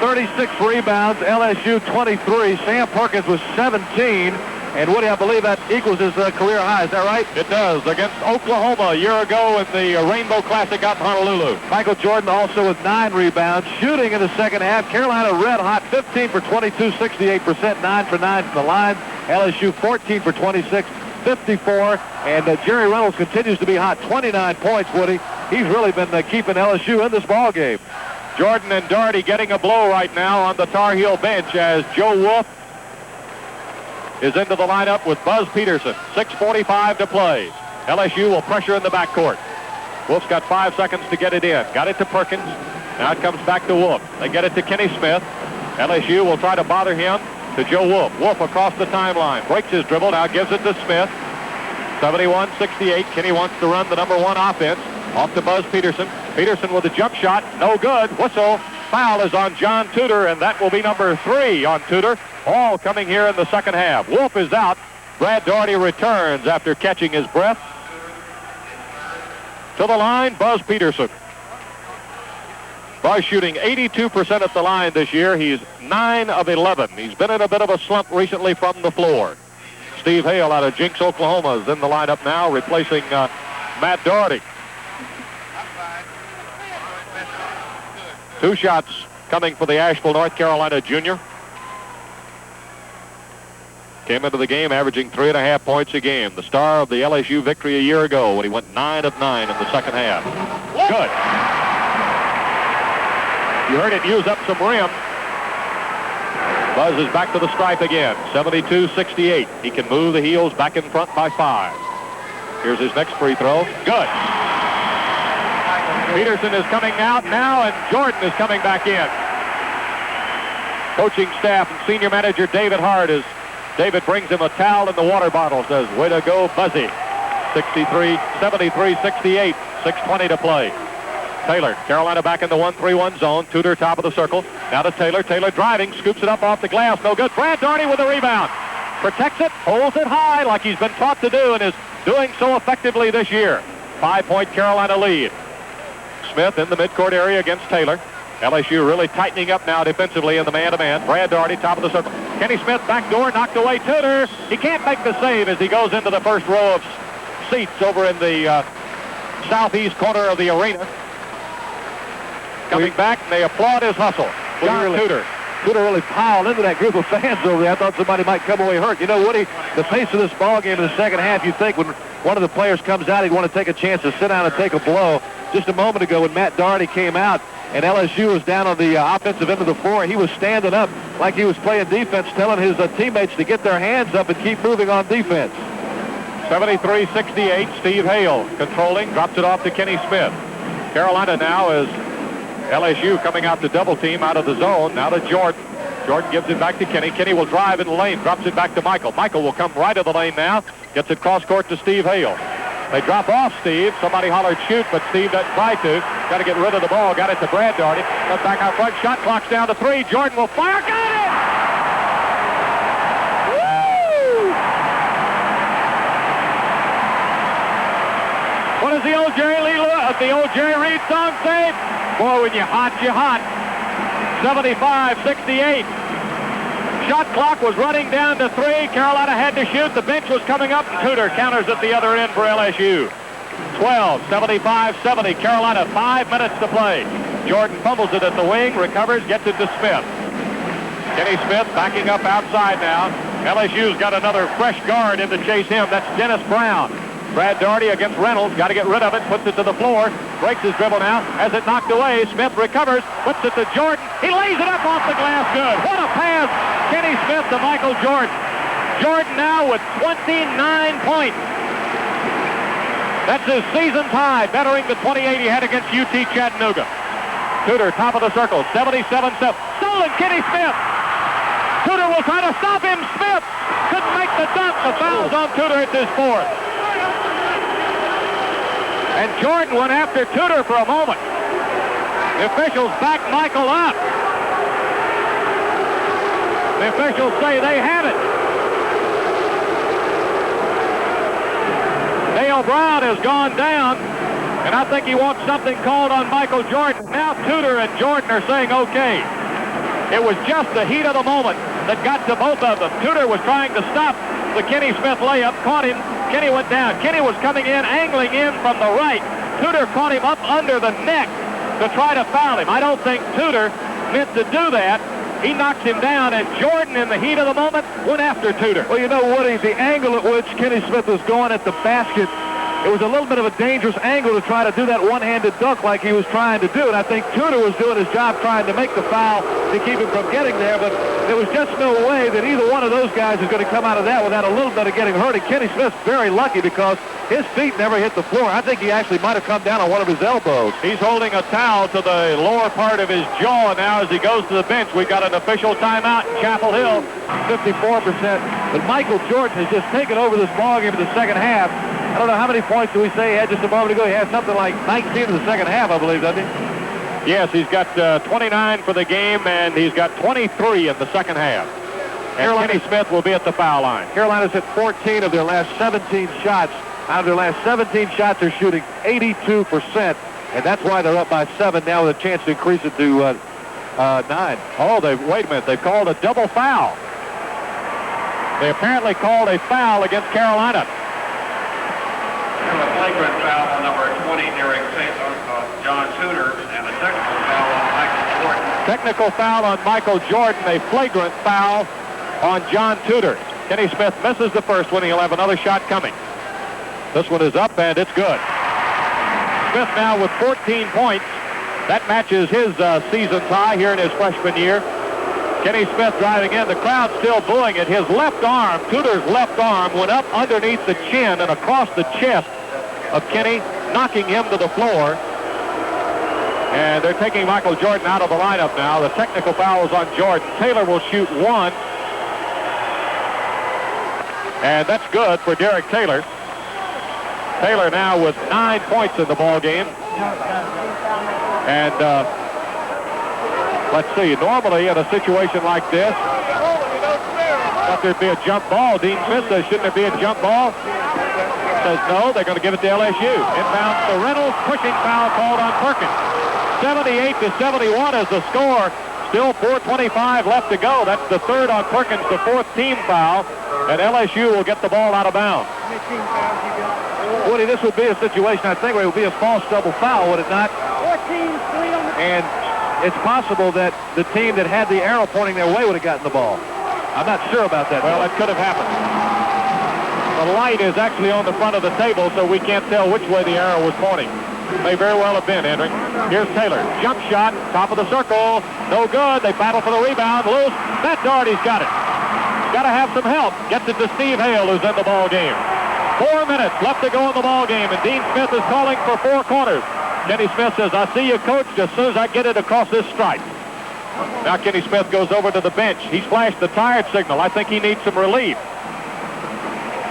Speaker 7: 36 rebounds. LSU, 23. Sam Perkins was 17.
Speaker 5: And Woody, I believe that equals his career high. Is that right?
Speaker 7: It does. Against Oklahoma a year ago in the Rainbow Classic out in Honolulu.
Speaker 5: Michael Jordan also with 9 rebounds. Shooting in the second half. Carolina red hot, 15 for 22, 68%, 9 for 9 from the line. LSU 14 for 26, 54. And Jerry Reynolds continues to be hot, 29 points, Woody. He's really been keeping LSU in this ball game.
Speaker 7: Jordan and Daugherty getting a blow right now on the Tar Heel bench as Joe Wolf is into the lineup with Buzz Peterson. 6:45 to play. LSU will pressure in the backcourt. Wolf's got 5 seconds to get it in. Got it to Perkins. Now it comes back to Wolf. They get it to Kenny Smith. LSU will try to bother him to Joe Wolf. Wolf across the timeline. Breaks his dribble. Now gives it to Smith. 71-68. Kenny wants to run the number 1 offense. Off to Buzz Peterson. Peterson with a jump shot. No good. Whistle. Foul is on John Tudor, and that will be number 3 on Tudor. All coming here in the second half. Wolf is out. Brad Daugherty returns after catching his breath. To the line, Buzz Peterson. Buzz shooting 82% at the line this year. He's 9 of 11. He's been in a bit of a slump recently from the floor. Steve Hale out of Jinx, Oklahoma is in the lineup now, replacing Matt Daugherty. 2 shots coming for the Asheville, North Carolina junior. Came into the game averaging 3.5 points a game. The star of the LSU victory a year ago when he went 9 of 9 in the second half. Good. You heard it use up some rim. Buzz is back to the stripe again. 72-68. He can move the Heels back in front by 5. Here's his next free throw. Good. Peterson is coming out now, and Jordan is coming back in. Coaching staff and senior manager David Hart is David brings him a towel and the water bottle, says, way to go, Buzzy. 73-68, 6:20 to play. Taylor, Carolina back in the 1-3-1 zone. Tudor top of the circle. Now to Taylor. Taylor driving, scoops it up off the glass. No good. Brad Daugherty with a rebound. Protects it, holds it high like he's been taught to do and is doing so effectively this year. 5-point Carolina lead. Smith in the midcourt area against Taylor. LSU really tightening up now defensively in the man-to-man. Brad Daugherty, top of the circle. Kenny Smith, back door, knocked away Tudor. He can't make the save as he goes into the first row of seats over in the southeast corner of the arena. Coming back, and they applaud his hustle. John Tudor.
Speaker 5: Tudor really piled into that group of fans over there. I thought somebody might come away hurt. You know, Woody, the pace of this ball game in the second half, you think when one of the players comes out, he'd want to take a chance to sit down and take a blow. Just a moment ago when Matt Daugherty came out and LSU was down on the offensive end of the floor, he was standing up like he was playing defense, telling his teammates to get their hands up and keep moving on defense.
Speaker 7: 73-68, Steve Hale controlling, drops it off to Kenny Smith. Carolina now is LSU coming out to double team out of the zone. Now to Jordan. Jordan gives it back to Kenny. Kenny will drive in the lane, drops it back to Michael. Michael will come right of the lane now, gets it cross court to Steve Hale. They drop off Steve. Somebody hollered shoot, but Steve doesn't try to. Got to get rid of the ball. Got it to Brad Daugherty. Comes back out front. Shot clock's down to 3. Jordan will fire. Got it! Woo! What does the old Jerry Reed song say? Boy, when you're hot, you're hot. 75-68. Shot clock was running down to 3. Carolina had to shoot. The bench was coming up, and Tudor counters at the other end for LSU. 12, 75-70. Carolina, 5 minutes to play. Jordan fumbles it at the wing, recovers, gets it to Smith. Kenny Smith backing up outside now. LSU's got another fresh guard in to chase him. That's Dennis Brown. Brad Daugherty against Reynolds. Got to get rid of it. Puts it to the floor. Breaks his dribble now. Has it knocked away. Smith recovers. Puts it to Jordan. He lays it up off the glass. Good. What a pass. Kenny Smith to Michael Jordan. Jordan now with 29 points. That's his season's high, bettering the 28 he had against UT Chattanooga. Tudor, top of the circle. 77-7. Stolen Kenny Smith. Tudor will try to stop him. Smith couldn't make the dunk. The foul's on Tudor at this 4th. And Jordan went after Tudor for a moment. The officials back Michael up. The officials say they have it. Dale Brown has gone down, and I think he wants something called on Michael Jordan. Now Tudor and Jordan are saying okay. It was just the heat of the moment that got to both of them. Tudor was trying to stop
Speaker 5: The Kenny Smith layup caught him. Kenny went down. Kenny was coming in, angling in from the right. Tudor caught him up under the neck to try to foul him. I don't think Tudor meant to do that. He knocks him down, and Jordan, in the heat of the moment, went after Tudor.
Speaker 7: Well, you know, Woody, the angle at which Kenny Smith was going at the basket, it was a little bit of a dangerous angle to try to do that one-handed dunk like he was trying to do. And I think Tudor was doing his job trying to make the foul to keep him from getting there. But there was just no way that either one of those guys is going to come out of that without a little bit of getting hurt. And Kenny Smith's very lucky because his feet never hit the floor. I think he actually might have come down on one of his elbows.
Speaker 5: He's holding a towel to the lower part of his jaw now as he goes to the bench. We've got an official timeout in Chapel Hill.
Speaker 7: 54%. But Michael Jordan has just taken over this ballgame in the second half. I don't know how many points do we say he had just a moment ago. He had something like 19 in the second half, I believe, doesn't he?
Speaker 5: Yes, he's got 29 for the game, and he's got 23 in the second half. And Kenny Smith will be at the foul line.
Speaker 7: Carolina's hit 14 of their last 17 shots. Out of their last 17 shots, they're shooting 82%, and that's why they're up by 7 now with a chance to increase it to 9.
Speaker 5: Oh, wait a minute. They've called a double foul. They apparently called a foul against Carolina.
Speaker 8: A flagrant foul on number 20, Derek John Tudor, and a technical foul on Michael Jordan.
Speaker 5: Technical foul on Michael Jordan, a flagrant foul on John Tudor. Kenny Smith misses the first one. He'll have another shot coming. This one is up, and it's good. Smith now with 14 points. That matches his season high here in his freshman year. Kenny Smith driving in. The crowd still booing it. His left arm, Tudor's left arm, went up underneath the chin and across the chest of Kenny, knocking him to the floor. And they're taking Michael Jordan out of the lineup now. The technical foul is on Jordan. Taylor will shoot one. And that's good for Derek Taylor. Taylor now with 9 points in the ball game. And let's see, normally in a situation like this, thought there'd be a jump ball. Dean Smith says, shouldn't there be a jump ball? Says no, they're going to give it to LSU. Inbounds to Reynolds, pushing foul called on Perkins. 78-71 is the score. Still 4:25 left to go. That's the third on Perkins, the fourth team foul. And LSU will get the ball out of bounds.
Speaker 7: Woody, this would be a situation, I think, where it would be a false double foul, would it not?
Speaker 2: 14-3 on the...
Speaker 7: And it's possible that the team that had the arrow pointing their way would have gotten the ball. I'm not sure about that.
Speaker 5: Well, that could have happened. The light is actually on the front of the table, so we can't tell which way the arrow was pointing. May very well have been, Hendrick. Here's Taylor. Jump shot, top of the circle. No good. They battle for the rebound. Loose. Brad Daugherty's got it. Got to have some help. Gets it to Steve Hale, who's in the ball game. 4 minutes left to go in the ball game, and Dean Smith is calling for 4 corners. Kenny Smith says, I see you, coach, as soon as I get it across this stripe. Now Kenny Smith goes over to the bench. He's flashed the tired signal. I think he needs some relief.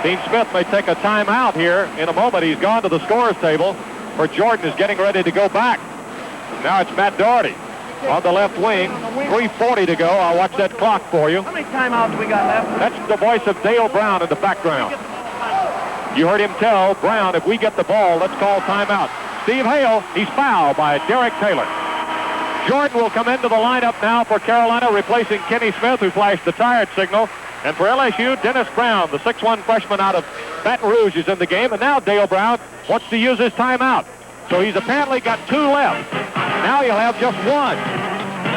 Speaker 5: Dean Smith may take a timeout here in a moment. He's gone to the scorer's table, where Jordan is getting ready to go back. Now it's Matt Daugherty on the left wing. 3:40 to go. I'll watch that clock for you.
Speaker 2: How many timeouts we got left?
Speaker 5: That's the voice of Dale Brown in the background. You heard him tell Brown, if we get the ball, let's call timeout. Steve Hale, he's fouled by Derek Taylor. Jordan will come into the lineup now for Carolina, replacing Kenny Smith, who flashed the tired signal. And for LSU, Dennis Brown, the 6'1 freshman out of Baton Rouge, is in the game. And now Dale Brown wants to use his timeout. So he's apparently got 2 left. Now he'll have just 1.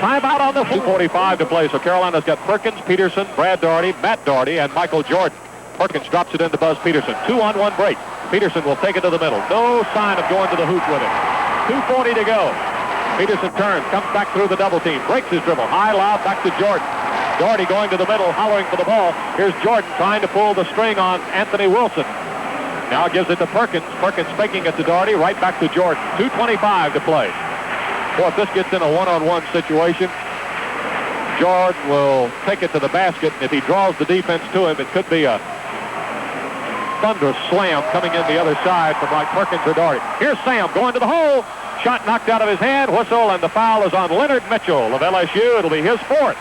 Speaker 5: Timeout on the 2:45 to play. So Carolina's got Perkins, Peterson, Brad Daugherty, Matt Daugherty, and Michael Jordan. Perkins drops it into Buzz Peterson. 2-on-1 break. Peterson will take it to the middle. No sign of going to the hoop with it. 2:40 to go. Peterson turns, comes back through the double team, breaks his dribble. High lob back to Jordan. Daugherty going to the middle, hollering for the ball. Here's Jordan trying to pull the string on Anthony Wilson. Now gives it to Perkins. Perkins faking it to Daugherty, right back to Jordan. 2:25 to play. Boy, if this gets in a one-on-one situation, Jordan will take it to the basket. If he draws the defense to him, it could be a thunderous slam coming in the other side from like Perkins or Daugherty. Here's Sam going to the hole. Shot knocked out of his hand. Whistle, and the foul is on Leonard Mitchell of LSU. It'll be his 4th.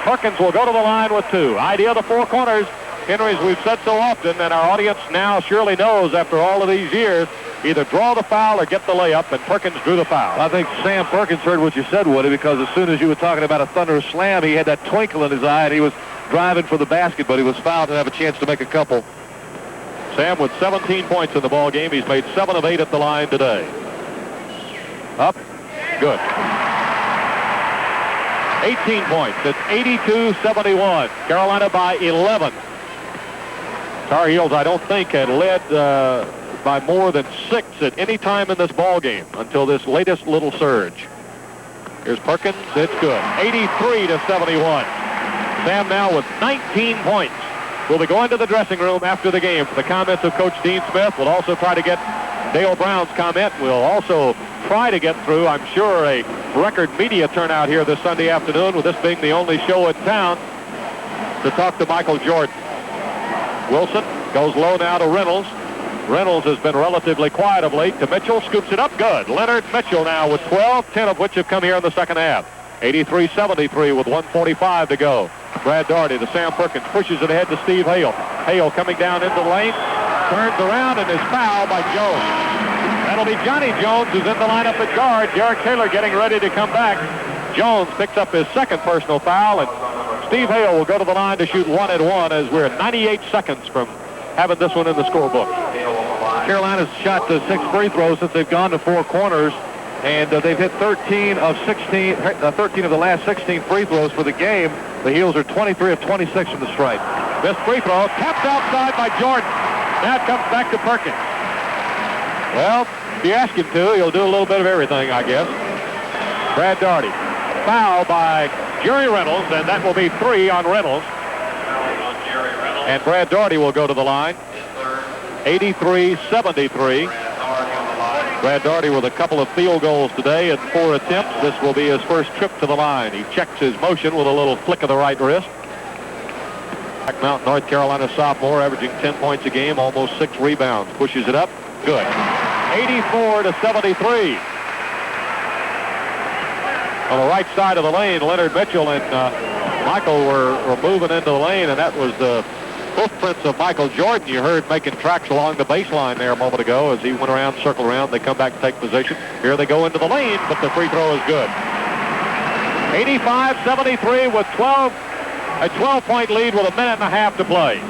Speaker 5: Perkins will go to the line with 2. Idea of the 4 corners. Henry, as we've said so often, and our audience now surely knows after all of these years, either draw the foul or get the layup, and Perkins drew the foul.
Speaker 7: I think Sam Perkins heard what you said, Woody, because as soon as you were talking about a thunderous slam, he had that twinkle in his eye, and he was
Speaker 5: driving for the basket, but he was fouled and have a chance to make a couple. Sam with 17 points in the ball game. He's made 7 of 8 at the line today. Up. Good. 18 points. It's 82-71. Carolina by 11. Tar Heels, I don't think, had led by more than 6 at any time in this ball game until this latest little surge. Here's Perkins. It's good. 83-71. Sam now with 19 points. Will be going to the dressing room after the game for the comments of Coach Dean Smith. We'll also try to get Dale Brown's comment. We'll also try to get through, I'm sure, a record media turnout here this Sunday afternoon, with this being the only show in town, to talk to Michael Jordan. Wilson goes low now to Reynolds. Reynolds has been relatively quiet of late to Mitchell. Scoops it up. Good. Leonard Mitchell now with 12, 10 of which have come here in the second half. 83-73 with 1:45 to go. Brad Daugherty to Sam Perkins. Pushes it ahead to Steve Hale. Hale coming down into the lane. Turns around and is fouled by Jones. That'll be Johnny Jones, who's in the lineup at guard. Derek Taylor getting ready to come back. Jones picks up his second personal foul, and Steve Hale will go to the line to shoot 1-1 as we're 98 seconds from having this one in the scorebook. Carolina's shot 6 free throws since they've gone to 4 corners, and they've hit 13 of the last 16 free throws for the game. The Heels are 23 of 26 from the stripe. This free throw tapped outside by Jordan. Now it comes back to Perkins. Well, if you ask him to, he'll do a little bit of everything, I guess. Brad Daugherty. Foul by Jerry Reynolds, and that will be 3 on Reynolds. And Brad Daugherty will go to the line. 83-73. Brad Daugherty with a couple of field goals today and 4 attempts. This will be his first trip to the line. He checks his motion with a little flick of the right wrist. Black Mountain, North Carolina sophomore, averaging 10 points a game, almost 6 rebounds. Pushes it up. Good. 84-73. On the right side of the lane, Leonard Mitchell and Michael were moving into the lane, and that was the footprints of Michael Jordan you heard making tracks along the baseline there a moment ago as he went around, circled around. They come back to take position. Here they go into the lane, but the free throw is good. 85-73 with a 12-point lead with 1.5 minutes to play.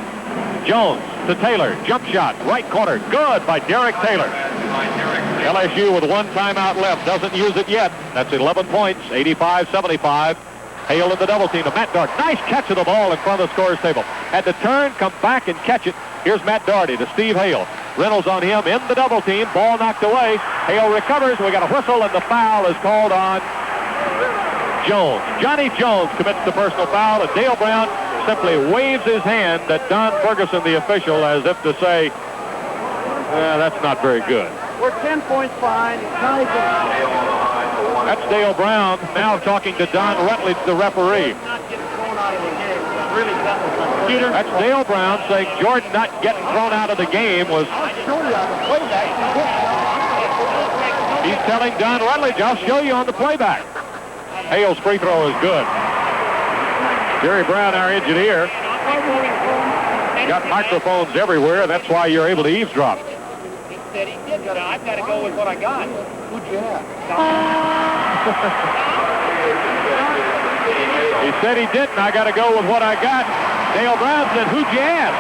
Speaker 5: Jones to Taylor. Jump shot. Right corner. Good by Derek Taylor. LSU with 1 timeout left. Doesn't use it yet. That's 11 points. 85-75. Hale in the double team to Matt Daugherty. Nice catch of the ball in front of the scorer's table. Had to turn, come back, and catch it. Here's Matt Daugherty to Steve Hale. Reynolds on him in the double team. Ball knocked away. Hale recovers. We got a whistle, and the foul is called on Jones. Johnny Jones commits the personal foul, and Dale Brown simply waves his hand at Don Ferguson, the official, as if to say, that's not very good.
Speaker 2: We're 10 points behind.
Speaker 5: That's Dale Brown now talking to Don Rutledge, the referee. That's Dale Brown saying Jordan not getting thrown out of the game was... He's telling Don Rutledge, I'll show you on the playback. Hale's free throw is good. Jerry Brown, our engineer, got microphones everywhere. That's why you're able to eavesdrop.
Speaker 8: He said he did, but I've got to go with what I got. Who'd you have?
Speaker 5: He said he didn't. I got to go with what I got. Dale Brown said, who'd you ask?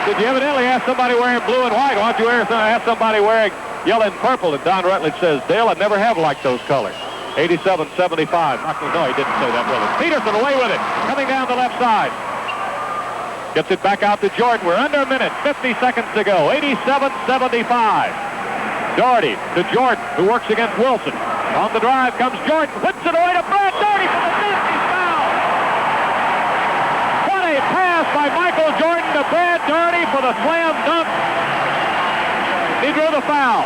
Speaker 5: Did you evidently ask somebody wearing blue and white? Why don't you ask somebody wearing yellow and purple? And Don Rutledge says, Dale, I never have liked those colors. 87-75. No, he didn't say that, really. Peterson away with it. Coming down the left side. Gets it back out to Jordan. We're under a minute. 50 seconds to go. 87-75. Daugherty to Jordan, who works against Wilson. On the drive comes Jordan. Puts it away to Brad Daugherty for the fifth. He's fouled. What a pass by Michael Jordan to Brad Daugherty for the slam dunk. He drew the foul.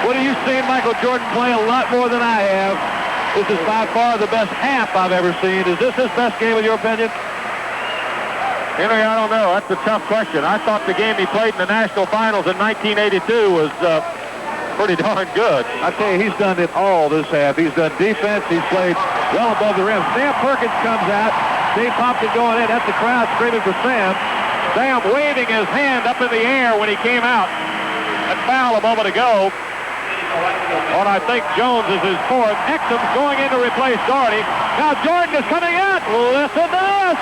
Speaker 7: What are you seeing Michael Jordan play? A lot more than I have. This is by far the best half I've ever seen. Is this his best game in your opinion?
Speaker 5: Henry, I don't know. That's a tough question. I thought the game he played in the national finals in 1982 was pretty darn good.
Speaker 7: I tell you, he's done it all this half. He's done defense. He's played well above the rim. Sam Perkins comes out. Dave Pompton going in. That's the crowd screaming for Sam.
Speaker 5: Sam waving his hand up in the air when he came out. That foul a moment ago. On I think Jones is his fourth. Exum's going in to replace Daugherty. Now Jordan is coming out. Listen to this.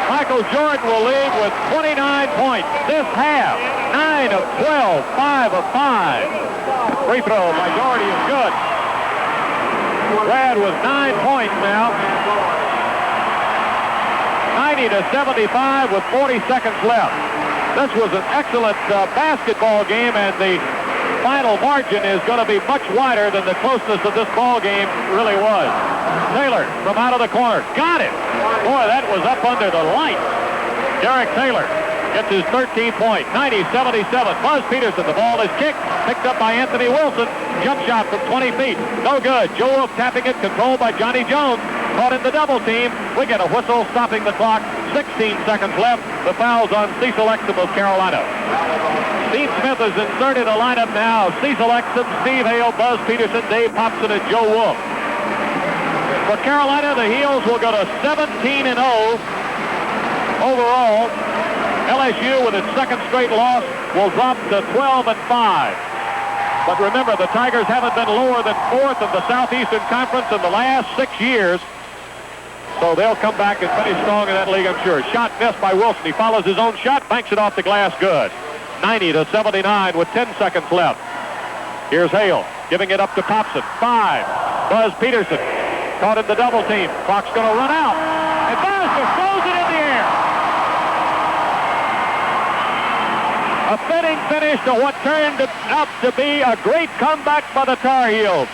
Speaker 5: Michael Jordan will lead with 29 points this half. 9 of 12, 5 of 5. Free throw by Daugherty is good. Brad with 9 points now. 90-75 with 40 seconds left. This was an excellent basketball game, and the final margin is going to be much wider than the closeness of this ball game really was. Taylor from out of the corner. Got it. Boy, that was up under the lights. Derek Taylor gets his 13th point. 90-77. Buzz Peterson, the ball is kicked. Picked up by Anthony Wilson. Jump shot from 20 feet. No good. Joe Wolf tapping it. Controlled by Johnny Jones. Caught in the double team. We get a whistle stopping the clock. 16 seconds left. The foul's on Cecil Exum of Carolina. Steve Smith has inserted a lineup now. Cecil Exum, Steve Hale, Buzz Peterson, Dave Popson, and Joe Wolf. For Carolina, the Heels will go to 17-0 overall. LSU, with its second straight loss, will drop to 12-5. But remember, the Tigers haven't been lower than 4th in the Southeastern Conference in the last 6 years. So they'll come back and finish strong in that league, I'm sure. Shot missed by Wilson. He follows his own shot, banks it off the glass, good. 90-79 with 10 seconds left. Here's Hale, giving it up to Popson. 5. Buzz Peterson, caught in the double team. Clock's going to run out. And Buzz just throws it in the air. A fitting finish to what turned out to be a great comeback by the Tar Heels.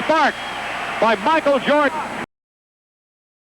Speaker 5: Sparked by Michael Jordan.